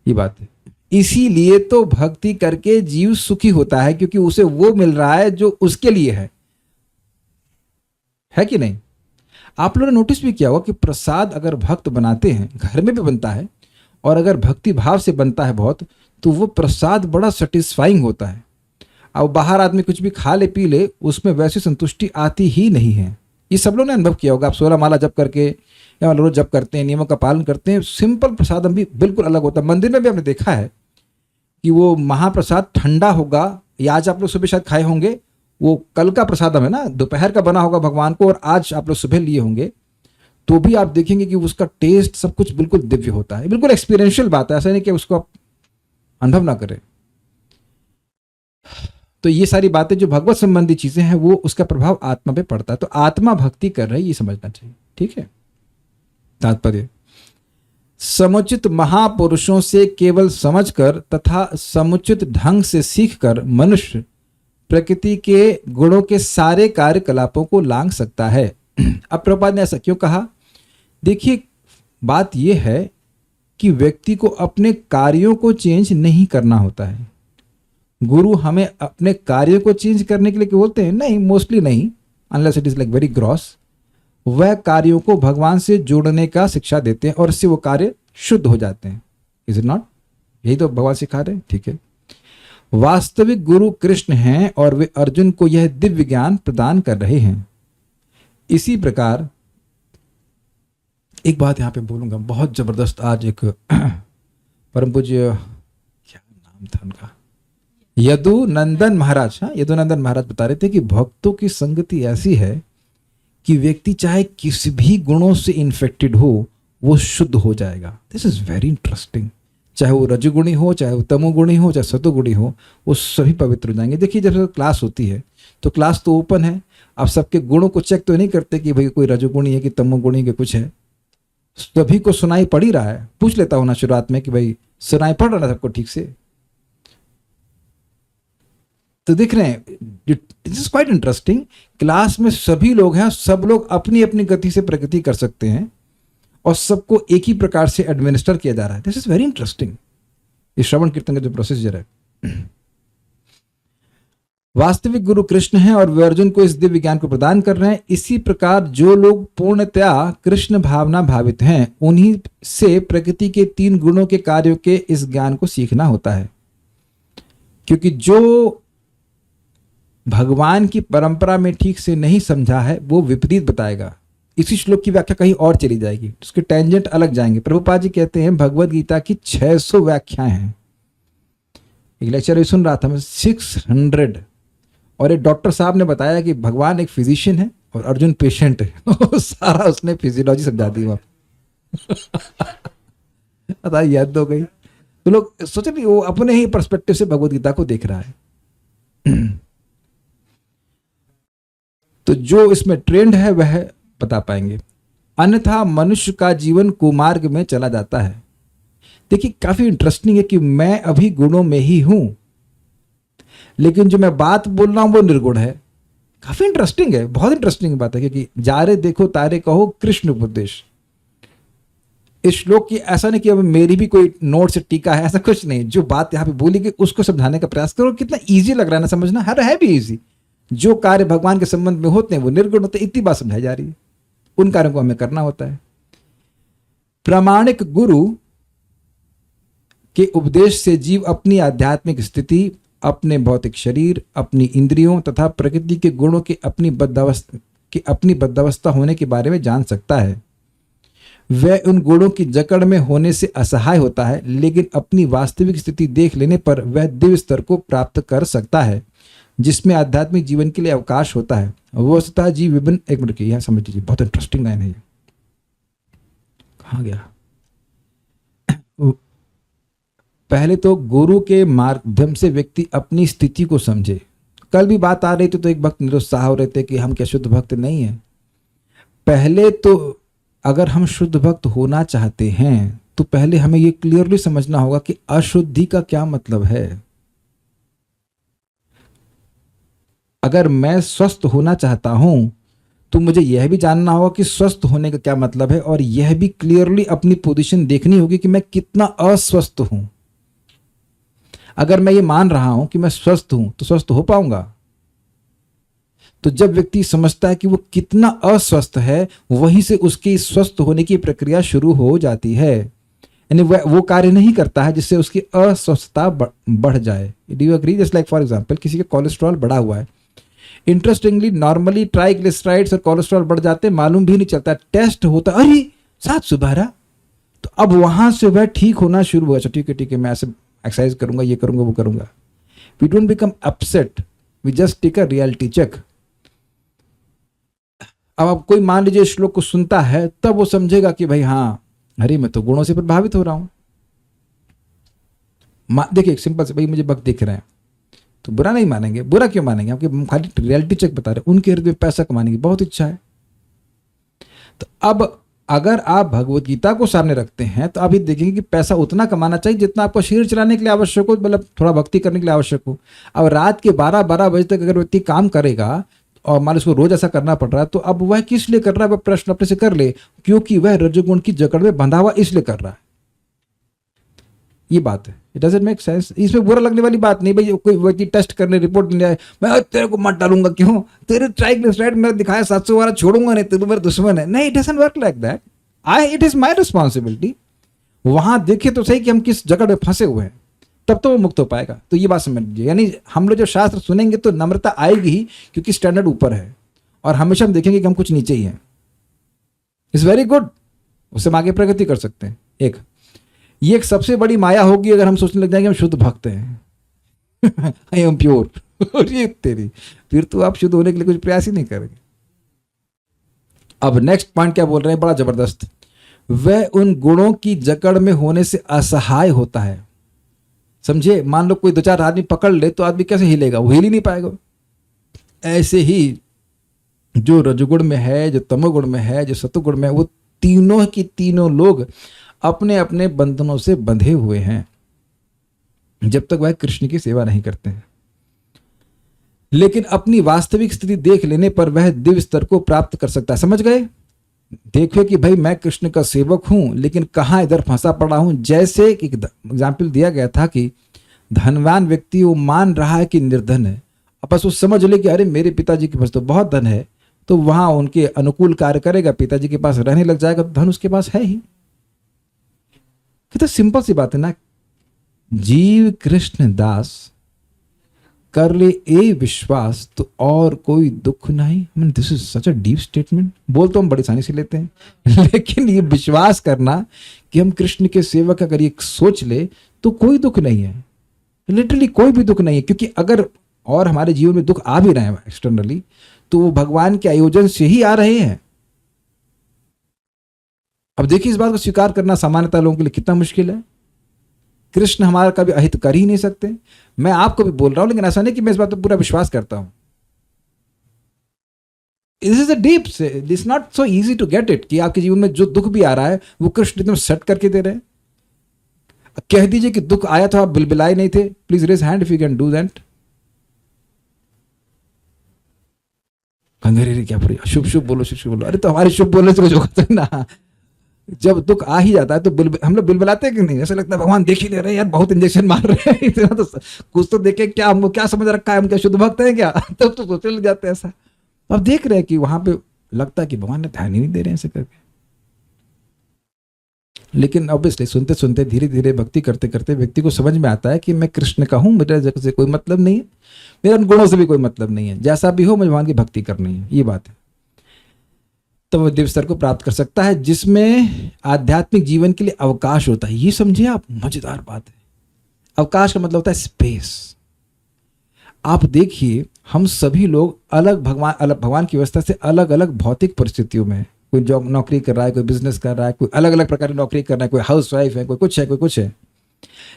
A: ये बात है। इसीलिए तो भक्ति करके जीव सुखी होता है, क्योंकि उसे वो मिल रहा है जो उसके लिए है कि नहीं? आप लोगों ने नोटिस भी किया होगा कि प्रसाद अगर भक्त बनाते हैं, घर में भी बनता है, और अगर भक्ति भाव से बनता है बहुत, तो वो प्रसाद बड़ा सेटिस्फाइंग होता है। अब बाहर आदमी कुछ भी खा ले पी ले, उसमें वैसी संतुष्टि आती ही नहीं है। ये सब लोगों ने अनुभव किया होगा। आप 16 माला जप करके या रोज जप करते हैं, नियमों का पालन करते हैं, सिंपल प्रसादम भी बिल्कुल अलग होता है। मंदिर में भी आपने देखा है कि वो महाप्रसाद ठंडा होगा, या आज आप लोग सुबह शायद खाए होंगे, वो कल का प्रसादम है ना, दोपहर का बना होगा भगवान को, और आज आप लोग सुबह लिए होंगे, तो भी आप देखेंगे कि उसका टेस्ट सब कुछ बिल्कुल दिव्य होता है। बिल्कुल एक्सपीरियंशियल बात है, ऐसा नहीं कि उसको आप अनुभव ना करें। तो ये सारी बातें जो भगवत संबंधी चीजें हैं, वो उसका प्रभाव आत्मा पे पड़ता है। तो आत्मा भक्ति कर रही है, ये समझना चाहिए। ठीक है? तात्पर्य, समुचित महापुरुषों से केवल समझकर तथा समुचित ढंग से सीखकर मनुष्य प्रकृति के गुणों के सारे कार्यकलापों को लांघ सकता है। अब प्रभुपाद ने ऐसा क्यों कहा? देखिए, बात यह है कि व्यक्ति को अपने कार्यों को चेंज नहीं करना होता है। गुरु हमें अपने कार्यों को चेंज करने के लिए क्यों बोलते हैं? नहीं, मोस्टली नहीं, unless it is like very gross. वह कार्यों को भगवान से जोड़ने का शिक्षा देते हैं, और इससे वो कार्य शुद्ध हो जाते हैं। Is it not? यही तो भगवान सिखा रहे हैं। ठीक है? वास्तविक गुरु कृष्ण हैं, और वे अर्जुन को यह दिव्य ज्ञान प्रदान कर रहे हैं। इसी प्रकार एक बात यहां पे बोलूंगा, बहुत जबरदस्त। आज एक परम पूज्य, क्या नाम था उनका, यदुनंदन महाराज, हाँ, यदुनंदन महाराज बता रहे थे कि भक्तों की संगति ऐसी है कि व्यक्ति चाहे किसी भी गुणों से इन्फेक्टेड हो, वो शुद्ध हो जाएगा। This is very interesting. चाहे वो रजोगुणी हो, चाहे वो तमोगुणी हो, चाहे सतोगुणी हो, वो सभी पवित्र हो जाएंगे। देखिए, जब क्लास होती है तो क्लास तो ओपन है, आप सबके गुणों को चेक तो नहीं करते कि भाई कोई रजोगुणी है कि तमोगुणी के कुछ है। सभी को सुनाई पड़ ही रहा है। पूछ लेता हूं ना शुरुआत में कि भाई सुनाई पड़ रहा है सबको ठीक से? तो देख रहे हैं, this is quite interesting. Class में सभी लोग हैं, सब लोग अपनी अपनी गति से प्रगति कर सकते हैं, और सबको एक ही प्रकार से एडमिनिस्टर किया जा रहा है। This is very interesting. ये श्रवण कीर्तन का जो प्रोसीजर है। वास्तविक गुरु कृष्ण हैं, और वे अर्जुन को इस दिव्य ज्ञान को प्रदान कर रहे हैं। इसी प्रकार जो लोग पूर्णतया कृष्ण भावना भावित हैं, उन्हीं से प्रकृति के 3 गुणों के कार्यों के इस ज्ञान को सीखना होता है। क्योंकि जो भगवान की परंपरा में ठीक से नहीं समझा है, वो विपरीत बताएगा। इसी श्लोक की व्याख्या कहीं और चली जाएगी, उसके टेंजेंट अलग जाएंगे। प्रभुपाद जी कहते हैं भगवत गीता की 600 व्याख्याएं हैं। एक लेक्चर सुन रहा था मैं, 600। और एक डॉक्टर साहब ने बताया कि भगवान एक फिजिशियन है और अर्जुन पेशेंट है। सारा उसने फिजियोलॉजी समझा दी वहां। बताइए, याद हो गई। तो लोग सोचे नहीं, वो अपने ही पर्सपेक्टिव से भगवत गीता को देख रहा है। तो जो इसमें ट्रेंड है वह बता पाएंगे, अन्यथा मनुष्य का जीवन कुमार्ग में चला जाता है। देखिए, काफी इंटरेस्टिंग है कि मैं अभी गुणों में ही हूं, लेकिन जो मैं बात बोल रहा हूं वो निर्गुण है। काफी इंटरेस्टिंग है, बहुत इंटरेस्टिंग बात है। क्योंकि जारे देखो तारे कहो कृष्ण उपदेश। इस श्लोक की ऐसा नहीं कि अब मेरी भी कोई नोट से टीका है, ऐसा कुछ नहीं। जो बात यहां पे बोली गई उसको समझाने का प्रयास करो। कितना ईजी लग रहा है ना समझना, है भी ईजी। जो कार्य भगवान के संबंध में होते हैं वो निर्गुण होते हैं, इतनी बात समझाई जा रही है। उन कार्यों को हमें करना होता है। प्रामाणिक गुरु के उपदेश से जीव अपनी आध्यात्मिक स्थिति, अपने भौतिक शरीर, अपनी इंद्रियों तथा प्रकृति के गुणों के अपनी बद्धावस्था होने के बारे में जान सकता है। वह उन गुणों की जकड़ में होने से असहाय होता है, लेकिन अपनी वास्तविक स्थिति देख लेने पर वह दिव्य स्तर को प्राप्त कर सकता है जिसमें आध्यात्मिक जीवन के लिए अवकाश होता है। वस्तुतः जीव विभिन्न, एक मिनट की, यह समझ लीजिए, बहुत इंटरेस्टिंग लाइन है ये। कहाँ गया? पहले तो गुरु के माध्यम से व्यक्ति अपनी स्थिति को समझे। कल भी बात आ रही थी तो एक भक्त निरुत्साह हो रहे थे कि हम क्या शुद्ध भक्त नहीं है। पहले तो अगर हम शुद्ध भक्त होना चाहते हैं तो पहले हमें ये क्लियरली समझना होगा कि अशुद्धि का क्या मतलब है। अगर मैं स्वस्थ होना चाहता हूं तो मुझे यह भी जानना होगा कि स्वस्थ होने का क्या मतलब है, और यह भी क्लियरली अपनी पोजीशन देखनी होगी कि मैं कितना अस्वस्थ हूं। अगर मैं ये मान रहा हूं कि मैं स्वस्थ हूं तो स्वस्थ हो पाऊंगा। तो जब व्यक्ति समझता है कि वो कितना अस्वस्थ है, वहीं से उसकी स्वस्थ होने की प्रक्रिया शुरू हो जाती है। यानी वो कार्य नहीं करता है जिससे उसकी अस्वस्थता बढ़ जाए। Do you agree? Just like for example, किसी का कोलेस्ट्रॉल बढ़ा हुआ है। इंटरेस्टिंगली नॉर्मली ट्राइग्लिसराइड्स और कोलेस्ट्रॉल बढ़ जाते हैं, मालूम भी नहीं चलता। टेस्ट होता, अरे 712, तो अब वहां से वह ठीक होना शुरू हुआ। अच्छा ठीक है, मैं ऐसे एक्सरसाइज करूंगा, ये करूंगा, वो करूंगा। We don't become upset, we just take a reality check. अब कोई मान लीजिए श्लोक को सुनता है, तब वो समझेगा कि भाई हाँ, अरे मैं तो गुणों से प्रभावित हो रहा हूं। देखिए एक सिंपल से, भाई मुझे भक्त दिख रहे हैं तो बुरा नहीं मानेंगे। बुरा क्यों मानेंगे? आपके खाली रियलिटी चेक बता रहे हैं। उनके हृदय में पैसा कमाने की बहुत इच्छा है। तो अब अगर आप भगवत गीता को सामने रखते हैं तो आप ये देखेंगे कि पैसा उतना कमाना चाहिए जितना आपको शरीर चलाने के लिए आवश्यक हो, मतलब थोड़ा भक्ति करने के लिए आवश्यक हो। अब रात के 12 बजे तक अगर व्यक्ति काम करेगा और मान लो उसको रोज ऐसा करना पड़ रहा है, तो अब वह किस लिए कर रहा है? वह प्रश्न अपने से कर ले, क्योंकि वह रजोगुण की जकड़ में बंधा हुआ इसलिए कर रहा है। ये बात है। It doesn't make sense. इसमें बुरा लगने वाली बात नहीं। भाई कोई व्यक्ति टेस्ट करने रिपोर्ट नहीं आए, मैं तेरे को मत डालूंगा, क्यों? तेरे ट्राइग्लिसराइड मेरा दिखाया 712, छोड़ूंगा नहीं, तू मेरा दुश्मन है। नहीं, it doesn't work like that. It is my responsibility. वहां देखे तो सही कि हम किस जगह में फंसे हुए हैं, तब तो वो मुक्त हो पाएगा। तो ये बात समझ लीजिए। यानी हम लोग जब शास्त्र सुनेंगे तो नम्रता आएगी ही, क्योंकि स्टैंडर्ड ऊपर है, और हमेशा हम देखेंगे कि हम कुछ नीचे ही हैं। इट्स वेरी गुड, उससे हम आगे प्रगति कर सकते हैं। ये एक सबसे बड़ी माया होगी अगर हम सोचने लग जाएंगे हम शुद्ध भक्त हैं। I am pure. और ये तेरी, फिर तो आप शुद्ध होने के लिए कुछ प्रयास ही नहीं करेंगे। अब नेक्स्ट पॉइंट क्या बोल रहे हैं, बड़ा जबरदस्त। वह उन गुणों की जकड़ में होने से असहाय होता है। समझे? मान लो कोई 2-4 आदमी पकड़ ले तो आदमी कैसे हिलेगा? वो हिल ही नहीं पाएगा। ऐसे ही जो रजोगुण में है, जो तमोगुण में है, जो सतोगुण में है, वो तीनों की तीनों लोग अपने अपने बंधनों से बंधे हुए हैं जब तक वह कृष्ण की सेवा नहीं करते हैं। लेकिन अपनी वास्तविक स्थिति देख लेने पर वह दिव्य स्तर को प्राप्त कर सकता है। समझ गए? देखो कि भाई मैं कृष्ण का सेवक हूं, लेकिन कहां इधर फंसा पड़ा हूं। जैसे कि एग्जाम्पल दिया गया था कि धनवान व्यक्ति वो मान रहा है कि निर्धन है, अब बस वो समझ ले कि अरे मेरे पिताजी के पास तो बहुत धन है, तो वहां उनके अनुकूल कार्य करेगा, पिताजी के पास रहने लग जाएगा, तो धन उसके पास है ही। तो सिंपल सी बात है ना। जीव कृष्ण दास कर ले ए विश्वास तो और कोई दुख नहीं। This is such a deep statement. बोल तो हम बड़ी आसानी से लेते हैं, लेकिन ये विश्वास करना कि हम कृष्ण के सेवक अगर ये सोच ले तो कोई दुख नहीं है। लिटरली कोई भी दुख नहीं है, क्योंकि अगर और हमारे जीवन में दुख आ भी रहे हैं एक्सटर्नली, तो वो भगवान के आयोजन से ही आ रहे हैं। अब देखिए, इस बात को स्वीकार करना सामान्यतः लोगों के लिए कितना मुश्किल है। कृष्ण हमारा कभी अहित कर ही नहीं सकते। मैं आपको भी बोल रहा हूं, लेकिन ऐसा नहीं कि मैं इस बात पर पूरा विश्वास करता हूं। This is a deep, this not so easy to get it कि आपके जीवन में जो दुख भी आ रहा है वो कृष्ण एकदम सेट करके दे रहे हैं। कह दीजिए कि दुख आया था, आप बिलबिलाए नहीं थे। Please raise hand if you can do that. कंगेरे क्या पूरी शुभ शुभ बोलो, शुभ शुभ बोलो। अरे तो हमारे शुभ बोलने से कुछ होता है ना। जब दुख आ ही जाता है तो हम लोग बिलबिलाते हैं कि नहीं? ऐसा लगता है भगवान देख ही ले रहे हैं यार, बहुत इंजेक्शन मार रहे हैं इतना, तो कुछ तो देखे, क्या हमको क्या समझ रखा है, हम क्या शुद्ध भक्त हैं क्या? तब तो सोचने लग जाते हैं ऐसा। अब देख रहे हैं कि वहां पे लगता है कि भगवान ने ध्यान ही नहीं दे रहे हैं ऐसे करके। लेकिन ऑब्वियसली सुनते सुनते धीरे धीरे भक्ति करते करते व्यक्ति को समझ में आता है कि मैं कृष्ण का हूं, मेरे जगह से कोई मतलब नहीं है, मेरे उन गुणों से भी कोई मतलब नहीं है, जैसा भी हो मुझे भगवान की भक्ति करनी है। ये बात है। तो वो दिव्य स्तर को प्राप्त कर सकता है, जिसमें आध्यात्मिक जीवन के लिए अवकाश होता है। ये समझिए आप, मजेदार बात है। अवकाश का मतलब होता है स्पेस। आप देखिए, हम सभी लोग अलग भगवान की व्यवस्था से अलग अलग भौतिक परिस्थितियों में, कोई जॉब नौकरी कर रहा है, कोई बिजनेस कर रहा है, कोई अलग अलग प्रकार की नौकरी कर रहा है, कोई हाउस वाइफ है, कोई कुछ है, कोई कुछ है,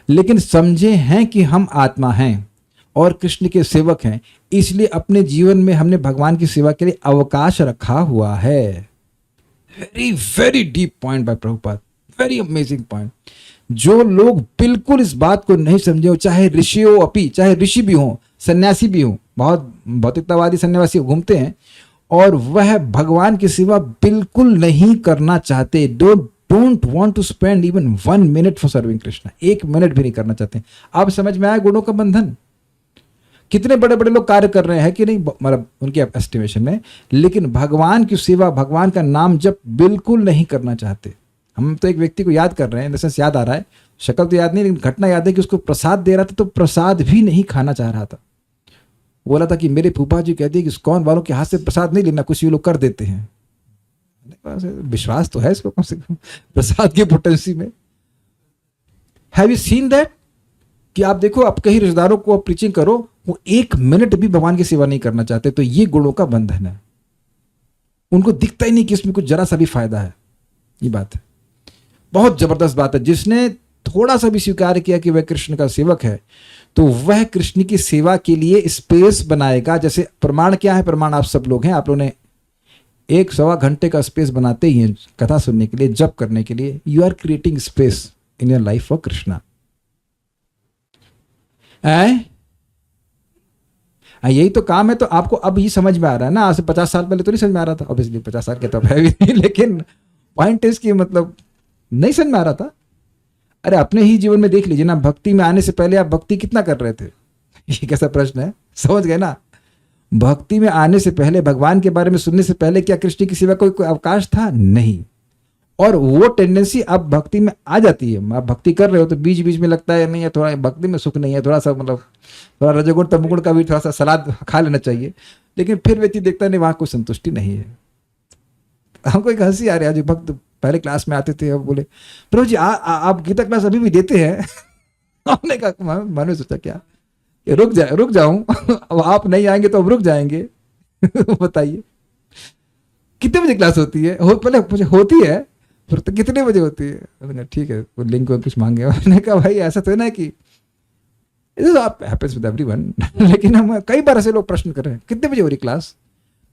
A: लेकिन समझे हैं कि हम आत्मा हैं और कृष्ण के सेवक हैं, इसलिए अपने जीवन में हमने भगवान की सेवा के लिए अवकाश रखा हुआ है। Very very deep point by Prabhupada, very amazing point. जो लोग बिल्कुल इस बात को नहीं समझे हो, चाहे ऋषि हो, अपी चाहे ऋषि भी हो, सन्यासी भी हो, बहुत भौतिकतावादी सन्यासी घूमते हैं और वह भगवान की सेवा बिल्कुल नहीं करना चाहते, don't want to spend even 1 minute for serving Krishna, 1 minute भी नहीं करना चाहते। अब समझ में आया गुणों का बंधन। कितने बड़े बड़े लोग कार्य कर रहे हैं कि नहीं, मतलब उनके एस्टिमेशन में, लेकिन भगवान की सेवा, भगवान का नाम जप बिल्कुल नहीं करना चाहते। हम तो एक व्यक्ति को याद कर रहे हैं, जैसे याद आ रहा है, शक्ल तो याद नहीं लेकिन घटना याद है कि उसको प्रसाद दे रहा था तो प्रसाद भी नहीं खाना चाह रहा था। बोला था कि मेरे फूफा जी कहते हैं कि इस्कॉन वालों के हाथ से प्रसाद नहीं लेना, कुछ भी लोग कर देते हैं। विश्वास तो है इसको कम से कम प्रसाद की पोटेंसी में। Have you seen that? कि आप देखो, आप कहीं रिश्तेदारों को आप प्रीचिंग करो, वो 1 मिनट भी भगवान की सेवा नहीं करना चाहते। तो ये गुणों का बंधन है। उनको दिखता ही नहीं कि इसमें कुछ जरा सा भी फायदा है। ये बात है, बहुत जबरदस्त बात है। जिसने थोड़ा सा भी स्वीकार किया कि वह कृष्ण का सेवक है, तो वह कृष्ण की सेवा के लिए स्पेस बनाएगा। जैसे प्रमाण क्या है? प्रमाण आप सब लोग हैं। आप लोगों ने 1-1.25 घंटे का स्पेस बनाते ही हैं कथा सुनने के लिए, जप करने के लिए। You are creating space in your life for Krishna. यही तो काम है। तो आपको अब ये समझ में आ रहा है ना, आज से 50 साल पहले तो नहीं समझ में आ रहा था। ऑब्वियसली 50 साल के तो है भी नहीं, लेकिन पॉइंट इज कि मतलब नहीं समझ में आ रहा था। अरे अपने ही जीवन में देख लीजिए ना, भक्ति में आने से पहले आप भक्ति कितना कर रहे थे? ये कैसा प्रश्न है, समझ गए ना? भक्ति में आने से पहले, भगवान के बारे में सुनने से पहले क्या कृष्ण की सेवा कोई अवकाश था? नहीं। और वो टेंडेंसी अब भक्ति में आ जाती है। आप भक्ति कर रहे हो तो बीच बीच में लगता है नहीं है, थोड़ा भक्ति में सुख नहीं है, थोड़ा सा मतलब थोड़ा रजोगुण तमोगुण का भी थोड़ा सा सलाद खा लेना चाहिए। लेकिन फिर व्यक्ति देखता है नहीं, वहां कोई संतुष्टि नहीं है। हमको एक हंसी आ रही है। जो भक्त पहले क्लास में आते थे, अब बोले प्रभु जी आप गीता क्लास अभी भी देते हैं? हमने कहा, मैंने सोचा क्या रुक जाऊं अब आप नहीं आएंगे तो अब रुक जाएंगे। बताइए कितने बजे क्लास होती है? पहले मुझे होती है, फिर तो कितने बजे होती है? मैंने कहा ठीक है, वो लिंक कुछ मांगे। मैंने कहा भाई ऐसा तो है ना कि हैपेंस विद एवरीवन, लेकिन हम कई बार ऐसे लोग प्रश्न कर रहे हैं कितने बजे हो रही क्लास?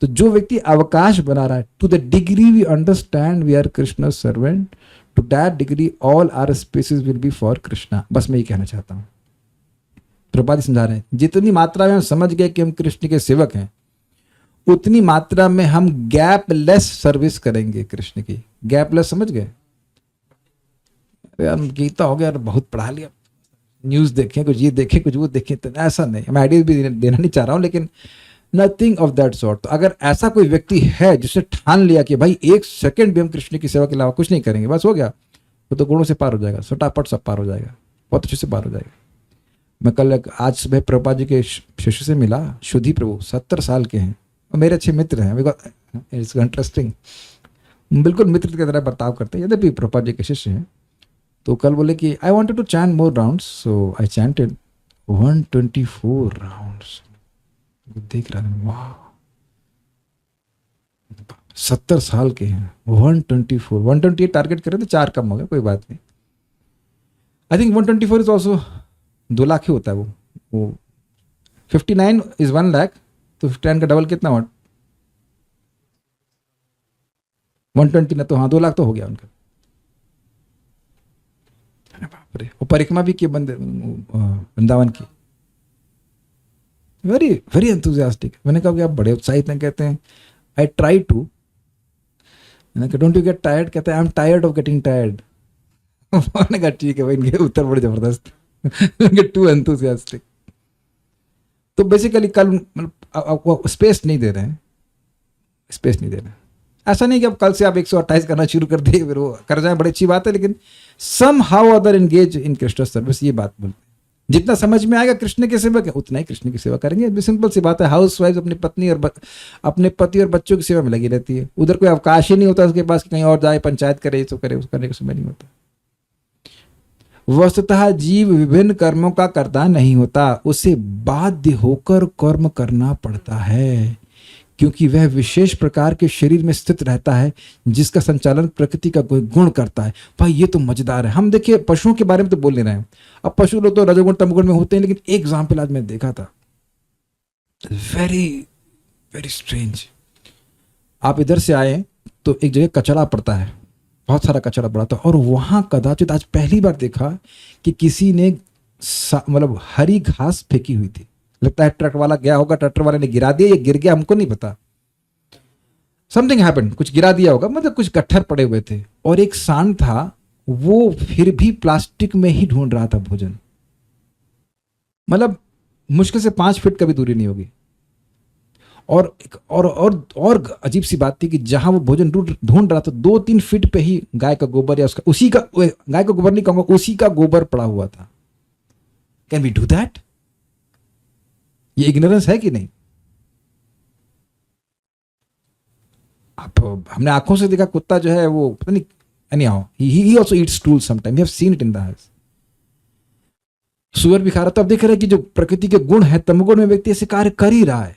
A: तो जो व्यक्ति अवकाश बना रहा है, to the degree we understand we are Krishna servant, to that degree all our spaces will be for Krishna. बस मैं ये कहना चाहता हूँ। प्रभुपाद समझा रहे हैं, जितनी मात्रा में हम समझ गए कि हम कृष्ण के सेवक हैं, उतनी मात्रा में हम गैपलेस सर्विस करेंगे कृष्ण की। गैपलेस समझ गए? यार गीता हो गया, बहुत पढ़ा लिया, न्यूज देखें, कुछ ये देखें, कुछ वो देखें, तो ऐसा नहीं। मैं आइडिया भी देना नहीं चाह रहा हूं, लेकिन नथिंग ऑफ दैट सॉर्ट। तो अगर ऐसा कोई व्यक्ति है जिसने ठान लिया कि भाई 1 सेकंड भी हम कृष्ण की सेवा के अलावा कुछ नहीं करेंगे, बस हो गया, वो तो गुणों से पार हो जाएगा, फटाफट सब पार हो जाएगा, बहुत अच्छे से पार हो जाएगा। मैं आज सुबह प्रभुपाद जी के शिष्य से मिला, शुद्धि प्रभु, 70 साल के हैं और मेरे अच्छे मित्र हैं। इट्स इंटरेस्टिंग, बिल्कुल मित्र की तरह बर्ताव करते हैं, यद्यपि प्रभुपाद जी के शिष्य हैं। तो कल बोले कि I wanted to chant more rounds, so I chanted 124 rounds. देख रहा है, वाह, 70 साल के हैं, 128 टारगेट करे तो 4 कम हो गया, कोई बात नहीं। I think 124 is also 2 lakh ही होता है। वो 59 इज 1 लाख, तो 59 का डबल कितना हुआ? 120 ना, तो हाँ 2 लाख तो हो गया उनका। बाप रे, वो परिक्रमा भी की बंदे वृंदावन की, वेरी वेरी एंथुजियास्टिक। मैंने कहा कि आप बड़े उत्साहित हैं। कहते हैं आई ट्राई टू। मैंने कहा डोंट यू गेट टायर्ड? कहते हैं I am tired of getting tired. मैंने कहा ठीक है भाई, इनके उत्तर बड़े जबरदस्त, टू एंथुजियास्टिक। तो बेसिकली कल मतलब स्पेस नहीं दे रहे हैं, स्पेस नहीं दे रहे हैं। ऐसा नहीं कि अब कल से आप 128 करना शुरू कर दे, फिर वो कर जाए, बड़ी अच्छी बात है, लेकिन somehow other engage in Krishna service, ये बात बोलते हैं। जितना समझ में आएगा कृष्ण की सेवा उतना ही कृष्ण की सेवा करेंगे। सिंपल सी बात है। हाउस वाइफ अपनी पत्नी और अपने पति और बच्चों की सेवा में लगी रहती है, उधर कोई अवकाश ही नहीं होता उसके पास कि कहीं और जाए, पंचायत करे, तो करे, उस करने का समय नहीं होता। वस्तुतः जीव विभिन्न कर्मों का कर्ता नहीं होता, उसे बाध्य होकर कर्म करना पड़ता है, क्योंकि वह विशेष प्रकार के शरीर में स्थित रहता है जिसका संचालन प्रकृति का कोई गुण करता है। भाई ये तो मजेदार है। हम देखिए पशुओं के बारे में तो बोल नहीं रहे हैं, अब पशु लोग तो रजोगुण तमगुण में होते हैं, लेकिन एक एग्जाम्पल आज मैं देखा था, वेरी वेरी स्ट्रेंज। आप इधर से आए तो एक जगह कचरा पड़ता है, बहुत सारा कचरा पड़ा था, और वहां कदाचित आज पहली बार देखा कि किसी ने मतलब हरी घास फेंकी हुई थी। लगता है ट्रक वाला गया होगा, ट्रैक्टर वाले ने गिरा दिया, ये गिर गया हमको नहीं पता, समथिंग हैपेंड, कुछ गिरा दिया होगा, मतलब कुछ गट्ठर पड़े हुए थे। और एक सांड था, वो फिर भी प्लास्टिक में ही ढूंढ रहा था भोजन, मतलब मुश्किल से 5 फीट का भी दूरी नहीं होगी। और अजीब सी बात थी कि जहां वो भोजन ढूंढ रहा था 2-3 फीट पे ही गाय का गोबर, या उसका उसी का, गाय का गोबर नहीं कहूंगा, उसी का गोबर पड़ा हुआ था। Can we do that? ये इग्नोरेंस है कि नहीं? आप, हमने आंखों से देखा कुत्ता जो है वो पता नहीं, anyhow he also eats stool sometime, we have seen it in the house। सुअर भी खा रहा था। अब देख रहे हैं कि जो प्रकृति के गुण है, तमगुण में व्यक्ति ऐसे कार्य कर ही रहा है।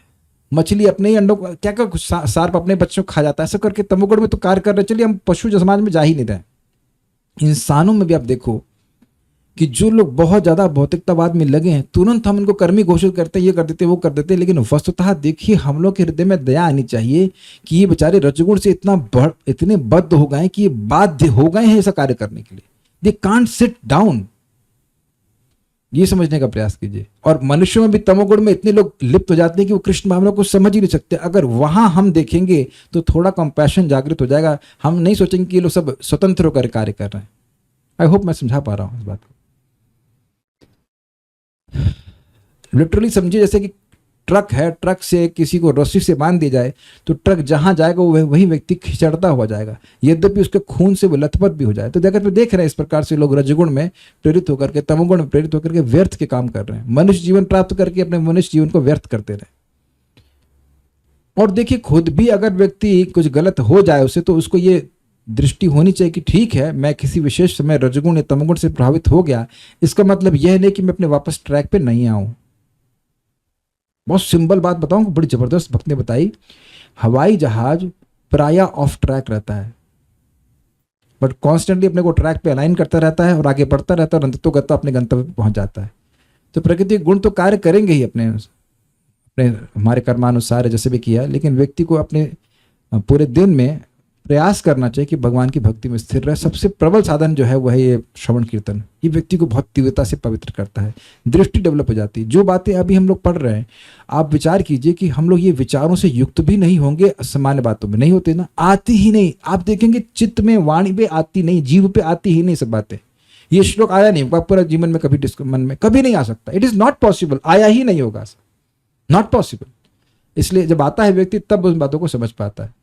A: मछली अपने ही अंडों को क्या कुछ सार्प अपने बच्चों को खा जाता है, ऐसा करके तमगुण में तो कार्य कर रहे। चलिए हम पशु समाज में जा ही नहीं रहे। इंसानों में भी आप देखो कि जो लोग बहुत ज्यादा भौतिकतावाद में लगे हैं, तुरंत हम इनको कर्मी घोषित करते हैं, ये कर देते, वो कर देते, लेकिन वस्तुतः देखिए हम लोग के हृदय में दया आनी चाहिए कि ये बेचारे रजगुण से इतने बद्ध हो गए कि ये बाध्य हो गए हैं ऐसा कार्य करने के लिए। दे कांट सिट डाउन, ये समझने का प्रयास कीजिए। और मनुष्यों में भी तमोगुण में इतने लोग लिप्त हो जाते हैं कि वो कृष्ण भावना को समझ ही नहीं सकते। अगर वहां हम देखेंगे तो थोड़ा कंपैशन जागृत हो जाएगा, हम नहीं सोचेंगे कि ये लोग सब स्वतंत्र होकर कार्य कर रहे हैं। आई होप मैं समझा पा रहा हूं इस बात को। लिटरली समझिए जैसे कि ट्रक है, ट्रक से किसी को रस्सी से बांध दिया जाए तो ट्रक जहां जाएगा वो वही व्यक्ति खिंचड़ता हुआ जाएगा, यद्यपि उसके खून से वो लथपथ भी हो जाए। तो जगत में देख रहे हैं इस प्रकार से लोग रजगुण में प्रेरित होकर के, तमोगुण में प्रेरित होकर के व्यर्थ के काम कर रहे हैं, मनुष्य जीवन प्राप्त करके अपने मनुष्य जीवन को व्यर्थ करते रहे। और देखिए खुद भी अगर व्यक्ति कुछ गलत हो जाए उसे, तो उसको ये दृष्टि होनी चाहिए कि ठीक है, मैं किसी विशेष समय रजगुण या तमोगुण से प्रभावित हो गया, इसका मतलब यह नहीं कि मैं अपने वापस ट्रैक पे नहीं आऊं। बहुत सिंपल बात बताऊं, बड़ी जबरदस्त भक्त ने बताई। हवाई जहाज प्राय ऑफ ट्रैक रहता है, बट कॉन्स्टेंटली अपने को ट्रैक पे अलाइन करता रहता है और आगे बढ़ता रहता है और अंततोगत्वा अपने गंतव्य पे पहुंच जाता है। तो प्रकृति गुण तो कार्य करेंगे ही अपने हमारे कर्मानुसार जैसे भी किया, लेकिन व्यक्ति को अपने पूरे दिन में प्रयास करना चाहिए कि भगवान की भक्ति में स्थिर रहे। सबसे प्रबल साधन जो है वह है ये श्रवण कीर्तन। ये व्यक्ति को बहुत तीव्रता से पवित्र करता है, दृष्टि डेवलप हो जाती है। जो बातें अभी हम लोग पढ़ रहे हैं, आप विचार कीजिए कि हम लोग ये विचारों से युक्त भी नहीं होंगे, सामान्य बातों में नहीं होते ना, आती ही नहीं। आप देखेंगे चित्त में, वाणी पे आती नहीं, जीव पे आती ही नहीं सब बातें। ये श्लोक आया नहीं होगा पूरा जीवन में, कभी मन में कभी नहीं आ सकता। इट इज नॉट पॉसिबल, आया ही नहीं होगा, नॉट पॉसिबल। इसलिए जब आता है व्यक्ति तब उन बातों को समझ पाता है।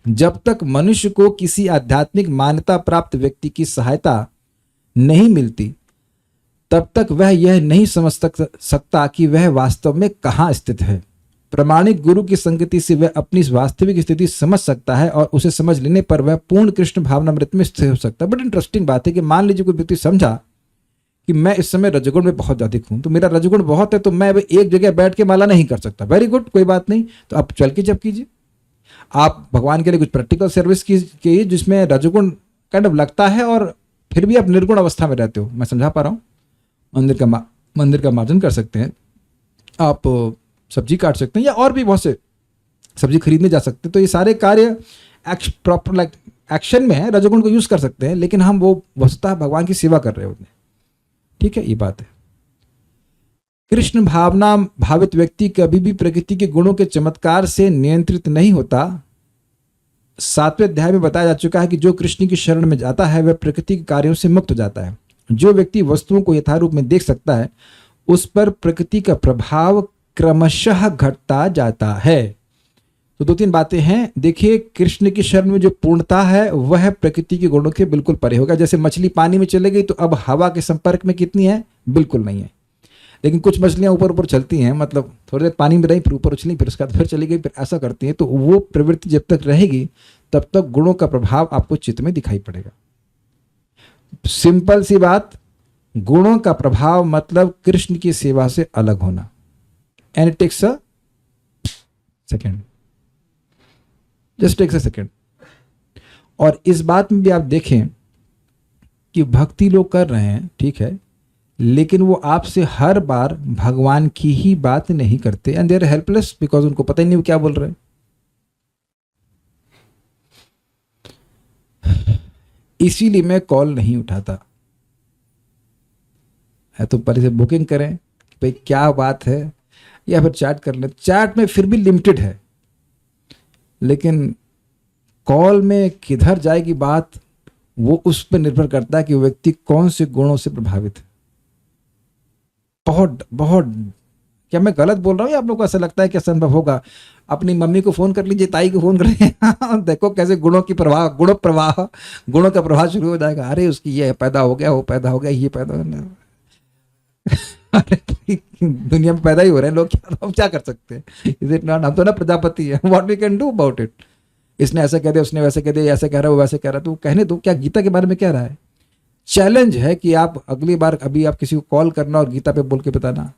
A: जब तक मनुष्य को किसी आध्यात्मिक मान्यता प्राप्त व्यक्ति की सहायता नहीं मिलती, तब तक वह यह नहीं समझ सकता कि वह वास्तव में कहां स्थित है। प्रामाणिक गुरु की संगति से वह अपनी वास्तविक स्थिति समझ सकता है और उसे समझ लेने पर वह पूर्ण कृष्ण भावनामृत में स्थिर हो सकता है। बट इंटरेस्टिंग बात है कि मान लीजिए कोई व्यक्ति समझा कि मैं इस समय रजगुण में बहुत अधिक हूं, तो मेरा रजगुण बहुत है, तो मैं एक जगह बैठ के माला नहीं कर सकता। वेरी गुड, कोई बात नहीं, तो आप चल के जप कीजिए। आप भगवान के लिए कुछ प्रैक्टिकल सर्विस कीजिए जिसमें रजगुण काइंड ऑफ लगता है और फिर भी आप निर्गुण अवस्था में रहते हो। मैं समझा पा रहा हूँ। मंदिर का मार्जन कर सकते हैं, आप सब्जी काट सकते हैं, या और भी बहुत से सब्जी खरीदने जा सकते हैं। तो ये सारे कार्य प्रॉपर एक्शन में है, रजगुण को यूज कर सकते हैं, लेकिन हम वो वस्तुतः भगवान की सेवा कर रहे होते हैं। ठीक है, ये बात है। कृष्ण भावना भावित व्यक्ति कभी भी प्रकृति के गुणों के चमत्कार से नियंत्रित नहीं होता। 7वें अध्याय में बताया जा चुका है कि जो कृष्ण की शरण में जाता है वह प्रकृति के कार्यों से मुक्त हो जाता है। जो व्यक्ति वस्तुओं को यथारूप में देख सकता है, उस पर प्रकृति का प्रभाव क्रमशः घटता जाता है। तो 2-3 बातें हैं। देखिए, कृष्ण की शरण में जो पूर्णता है वह प्रकृति के गुणों के बिल्कुल परे होगा। जैसे मछली पानी में चले गई तो अब हवा के संपर्क में कितनी है, बिल्कुल नहीं है। लेकिन कुछ मछलियां ऊपर ऊपर चलती हैं, मतलब थोड़ी देर पानी में रही फिर ऊपर उछली फिर उसके बाद फिर चली गई फिर ऐसा करती हैं, तो वो प्रवृत्ति जब तक रहेगी तब तक गुणों का प्रभाव आपको चित्त में दिखाई पड़ेगा। सिंपल सी बात, गुणों का प्रभाव मतलब कृष्ण की सेवा से अलग होना। And it takes a second, just takes a second. और इस बात में भी आप देखें कि भक्ति लोग कर रहे हैं, ठीक है, लेकिन वो आपसे हर बार भगवान की ही बात नहीं करते, and they are helpless because उनको पता ही नहीं वो क्या बोल रहे हैं। इसीलिए मैं कॉल नहीं उठाता है, तो पहले से बुकिंग करें कि भाई क्या बात है, या फिर चैट कर लें। चैट में फिर भी लिमिटेड है, लेकिन कॉल में किधर जाएगी बात, वो उस पर निर्भर करता है कि व्यक्ति कौन से गुणों से प्रभावित है। बहुत बहुत, क्या मैं गलत बोल रहा हूँ या आप लोगों को ऐसा लगता है कि संभव होगा? अपनी मम्मी को फोन कर लीजिए, ताई को फोन कर लीजिए देखो कैसे गुणों की प्रवाह, गुणों का प्रवाह शुरू हो जाएगा। अरे उसकी ये पैदा हो गया, वो पैदा हो गया, ये पैदा हो गया अरे दुनिया में पैदा ही हो रहे हैं लोग, हम क्या कर सकते हैं? Is it not? हम तो ना प्रजापति है, what we can do about it. इसने ऐसा कह दिया, उसने वैसे कह दिया, ऐसे कह रहा है, वो वैसे कह रहा है, तो कहने दो। क्या गीता के बारे में कह रहा है? चैलेंज है कि आप अगली बार अभी आप किसी को कॉल करना और गीता पे बोल के बताना।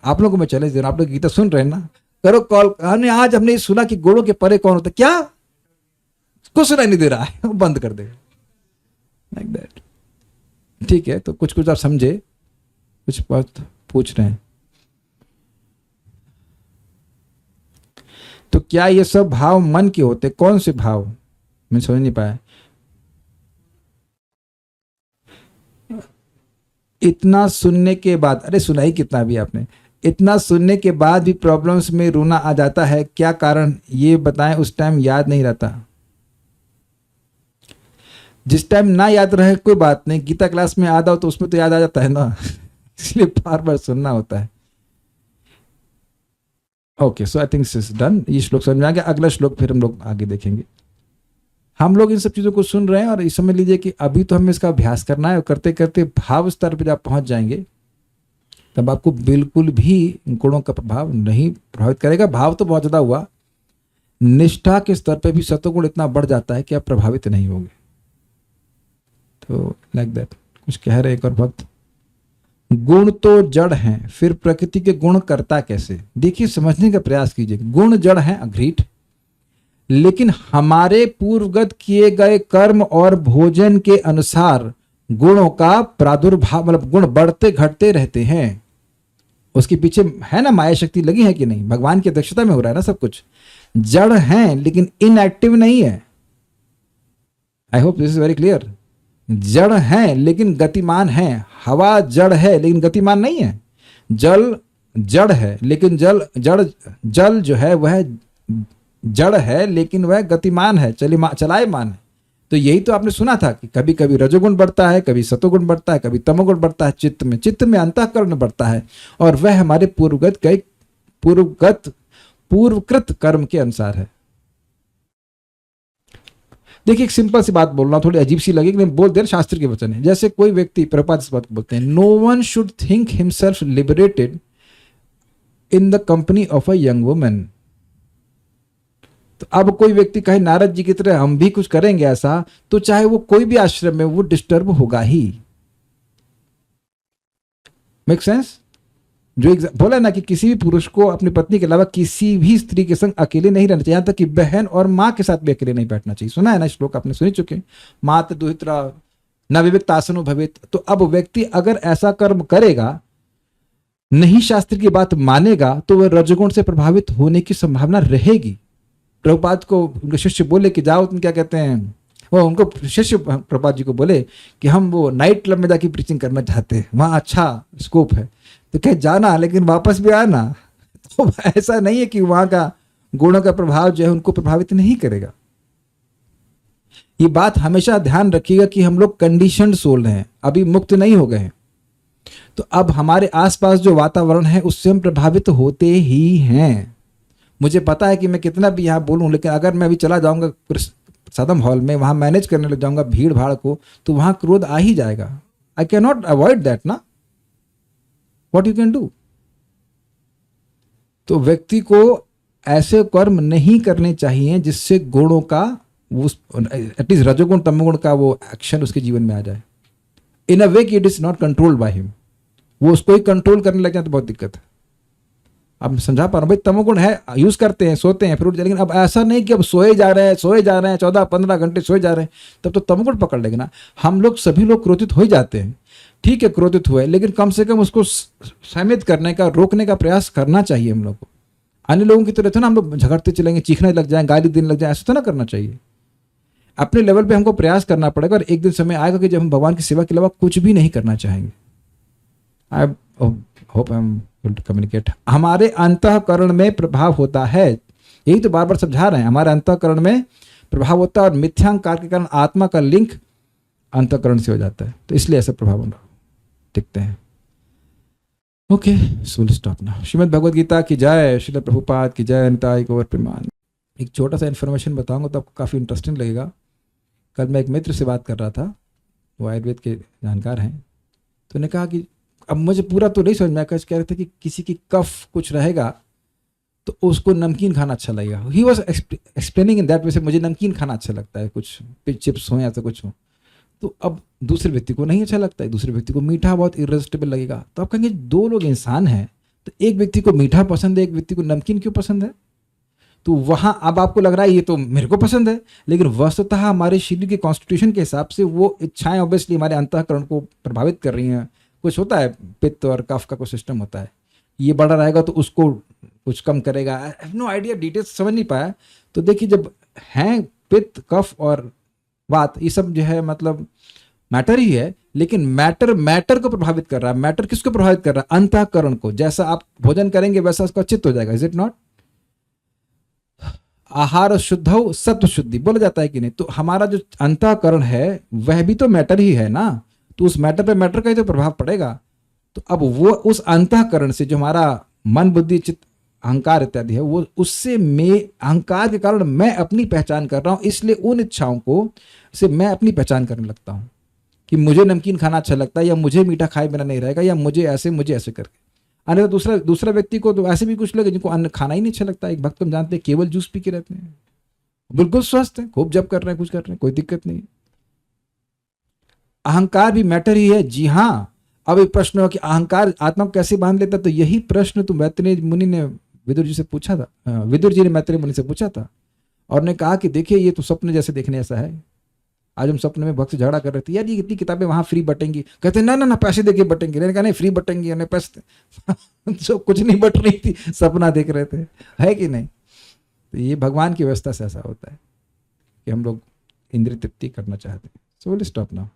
A: आप लोगों को मैं चैलेंज दे रहा हूं, आप लोग गीता सुन रहे हैं ना, करो कॉल। हमने आज हमने सुना कि गुणों के परे कौन होता है, क्या कुछ सुनाई नहीं दे रहा है बंद कर देगा लाइक दैट। ठीक है, तो कुछ कुछ आप समझे, कुछ बात पूछ रहे हैं। तो क्या ये सब भाव मन के होते? कौन से भाव? मैं समझ नहीं पाया। इतना सुनने के बाद, अरे सुना ही कितना भी आपने, इतना सुनने के बाद भी प्रॉब्लम्स में रोना आ जाता है, क्या कारण ये बताएं? उस टाइम याद नहीं रहता। जिस टाइम ना याद रहे कोई बात नहीं, गीता क्लास में आधा हो तो उसमें तो याद आ जाता है ना इसलिए बार बार सुनना होता है। Okay, so I think this is done. ये श्लोक समझ में आ गया। अगला श्लोक फिर हम लोग आगे देखेंगे। हम लोग इन सब चीज़ों को सुन रहे हैं और ये समझ लीजिए कि अभी तो हमें इसका अभ्यास करना है, और करते करते भाव स्तर पर जब पहुंच जाएंगे तब आपको बिल्कुल भी गुणों का प्रभाव नहीं प्रभावित करेगा। भाव तो बहुत ज़्यादा हुआ, निष्ठा के स्तर पे भी सत्वगुण इतना बढ़ जाता है कि आप प्रभावित नहीं होंगे। तो लाइक दैट। कुछ कह रहे एक और भक्त, गुण तो जड़ हैं, फिर प्रकृति के गुण करता कैसे? देखिए, समझने का प्रयास कीजिए। गुण जड़ हैं, अग्रीड, लेकिन हमारे पूर्वगत किए गए कर्म और भोजन के अनुसार गुणों का प्रादुर्भाव, मतलब गुण बढ़ते घटते रहते हैं। उसके पीछे है ना माया शक्ति लगी है कि नहीं? भगवान की अध्यक्षता में हो रहा है ना सब कुछ। जड़ हैं लेकिन इनएक्टिव नहीं है। I hope this is very clear. जड़ हैं लेकिन गतिमान हैं। हवा जड़ है लेकिन गतिमान नहीं है। जल जड़ है लेकिन जल जो है वह जड़ है लेकिन वह गतिमान है, चलायमान है। तो यही तो आपने सुना था कि कभी कभी रजोगुण बढ़ता है, कभी सतोगुण बढ़ता है, कभी तमोगुण बढ़ता है। चित्त में अंतःकरण बढ़ता है, और वह हमारे पूर्वकृत कर्म के अनुसार है। देखिए, एक सिंपल सी बात बोल रहा हूं, थोड़ी अजीब सी लगेगी, मैं बोल दे रहा, शास्त्र के वचन है। जैसे कोई व्यक्ति, प्रभुपाद इस बात को बोलते हैं, no one should think himself liberated in the company of a young woman. तो अब कोई व्यक्ति कहे नारद जी की तरह हम भी कुछ करेंगे ऐसा, तो चाहे वो कोई भी आश्रम में, वो डिस्टर्ब होगा ही। Make sense? जो बोला ना कि किसी भी पुरुष को अपनी पत्नी के अलावा किसी भी स्त्री के संग अकेले नहीं रहना चाहिए, यहां तक कि बहन और मां के साथ भी अकेले नहीं बैठना चाहिए। सुना है ना श्लोक, आपने सुन चुके। मात्र दुहित्रा न विविक्तासनो भवेत। तो अब व्यक्ति अगर ऐसा कर्म करेगा, नहीं शास्त्र की बात मानेगा, तो वह रजगुण से प्रभावित होने की संभावना रहेगी। प्रभुपाद को उनके शिष्य बोले कि जाओ, तुम क्या कहते हैं, वो उनको शिष्य प्रभुपाद जी को बोले कि हम वो नाइट क्लब में जाके प्रीचिंग करना चाहते हैं, वहां अच्छा स्कोप है। तो कहे जाना, लेकिन वापस भी आना। तो ऐसा नहीं है कि वहां का गुणों का प्रभाव जो है उनको प्रभावित नहीं करेगा। ये बात हमेशा ध्यान रखिएगा कि हम लोग कंडीशनड सोल हैं, अभी मुक्त नहीं हो गए हैं। तो अब हमारे आसपास जो वातावरण है उससे हम प्रभावित होते ही हैं। मुझे पता है कि मैं कितना भी यहाँ बोलूं, लेकिन अगर मैं अभी चला जाऊंगा सदम हॉल में, वहां मैनेज करने लग जाऊंगा भीड़ भाड़ को, तो वहां क्रोध आ ही जाएगा। I can not avoid that ना। What you can do. तो व्यक्ति को ऐसे कर्म नहीं करने चाहिए जिससे गुणों का एटलीस्ट रजोगुण तमोगुण का वो एक्शन उसके जीवन में आ जाए इन अ वे कि it is not controlled by him. वो उसको ही कंट्रोल करने लग जाए तो बहुत दिक्कत है। अब समझा पा रहा हूँ भाई, तमोगुण है, यूज करते हैं, सोते हैं, फिर उठ जाए, लेकिन अब ऐसा नहीं कि अब सोए जा रहे हैं 14-15 घंटे सोए जा रहे हैं, तब तो तमोगुण पकड़ लेगा ना। हम लोग सभी लोग क्रोधित हो ही जाते हैं, ठीक है क्रोधित हुए, लेकिन कम से कम उसको सहमित करने का, रोकने का प्रयास करना चाहिए हम लोग को। अन्य लोगों की तरह तो ना हम लोग झगड़ते चलेंगे, चीखने लग जाए, गाली देने लग जाए, ऐसा तो ना करना चाहिए। अपने लेवल पे हमको प्रयास करना पड़ेगा और एक दिन समय आएगा कि जब हम भगवान की सेवा के अलावा कुछ भी नहीं करना चाहेंगे। I hope I am able to communicate. हमारे अंतःकरण में प्रभाव होता है, यही तो बार बार समझा रहे हैं, हमारे अंतःकरण में प्रभाव होता है और मिथ्यांकार के कारण आत्मा का लिंक अंतःकरण से हो जाता है, तो इसलिए ऐसा प्रभाव हम दिखते हैं। Okay, so will stop now. Srimad Bhagavad Gita की जय, श्रील प्रभुपाद की जय, निताई गौर प्रेमान। एक छोटा सा इन्फॉर्मेशन बताऊंगा तो आपको काफ़ी इंटरेस्टिंग लगेगा। कल मैं एक मित्र से बात कर रहा था, वो आयुर्वेद के जानकार हैं, तो उन्होंने कहा कि अब मुझे पूरा तो नहीं समझ में आया, कह रहे थे कि किसी की कफ कुछ रहेगा तो उसको नमकीन खाना अच्छा लगेगा। He was explaining in that way से, मुझे नमकीन खाना अच्छा लगता है, कुछ चिप्स हो या तो कुछ हो। तो अब दूसरे व्यक्ति को नहीं अच्छा लगता है, दूसरे व्यक्ति को मीठा बहुत इरेजिस्टेबल लगेगा। तो आप कहेंगे दो लोग इंसान हैं, तो एक व्यक्ति को मीठा पसंद है, एक व्यक्ति को नमकीन क्यों पसंद है? तो वहां अब आपको लग रहा है ये तो मेरे को पसंद है, लेकिन वस्तुतः हमारे शरीर के कॉन्स्टिट्यूशन के हिसाब से वो इच्छाएं ऑब्वियसली हमारे अंतःकरण को प्रभावित कर रही हैं। कुछ होता है, पित्त और कफ का कुछ सिस्टम होता है, ये बड़ा रहेगा तो उसको कुछ कम करेगा। I have no idea, details समझ नहीं पाया। तो देखिए, जब हैं पित्त कफ और वात, ये सब जो है मतलब मैटर ही है, लेकिन मैटर को प्रभावित कर रहा है। मैटर किसको प्रभावित कर रहा है? अंतःकरण को। जैसा आप भोजन करेंगे वैसा उसका चित्त हो जाएगा, इज इट नॉट? आहार शुद्ध सत्व शुद्धि बोला जाता है कि नहीं? तो हमारा जो अंतःकरण है वह भी तो मैटर ही है ना, तो उस मैटर पे मैटर का ही तो प्रभाव पड़ेगा। तो अब वो उस अंतःकरण से जो हमारा मन बुद्धि चित्त अहंकार इत्यादि है, वो उससे मैं अहंकार के कारण मैं अपनी पहचान कर रहा हूं, इसलिए उन इच्छाओं को से मैं अपनी पहचान करने लगता हूं कि मुझे नमकीन खाना अच्छा लगता है, या मुझे मीठा खाए बिना नहीं रहेगा, या मुझे ऐसे करके। अरे दूसरा व्यक्ति को तो ऐसे भी कुछ लोग जिनको अन्न खाना ही नहीं अच्छा लगता है। एक भक्त हम जानते हैं, केवल जूस पी के रहते हैं, बिल्कुल स्वस्थ है, खूब जप कर रहे हैं, कुछ कर रहे हैं, कोई दिक्कत नहीं। अहंकार भी मैटर ही है, जी हाँ। अब एक प्रश्न हो कि अहंकार आत्मा को कैसे बांध लेता, तो यही प्रश्न तो मैत्रेय मुनि ने विदुर जी से पूछा था। विदुर जी ने मैत्रेय मुनि से पूछा था और ने कहा कि देखिए ये तो सपने जैसे देखने ऐसा है। आज हम सपने में भक्त से झगड़ा कर रहे थे, यार ये इतनी किताबें वहां फ्री बटेंगी, कहते ना ना ना पैसे देके बटेंगी। मैंने कहा नहीं, फ्री बटेंगी, उन्हें पैसे जो कुछ नहीं बट रही थी, सपना देख रहे थे, है कि नहीं? तो ये भगवान की व्यवस्था से ऐसा होता है कि हम लोग इंद्रिय तृप्ति करना चाहते हैं। सो विल स्टॉप नाउ।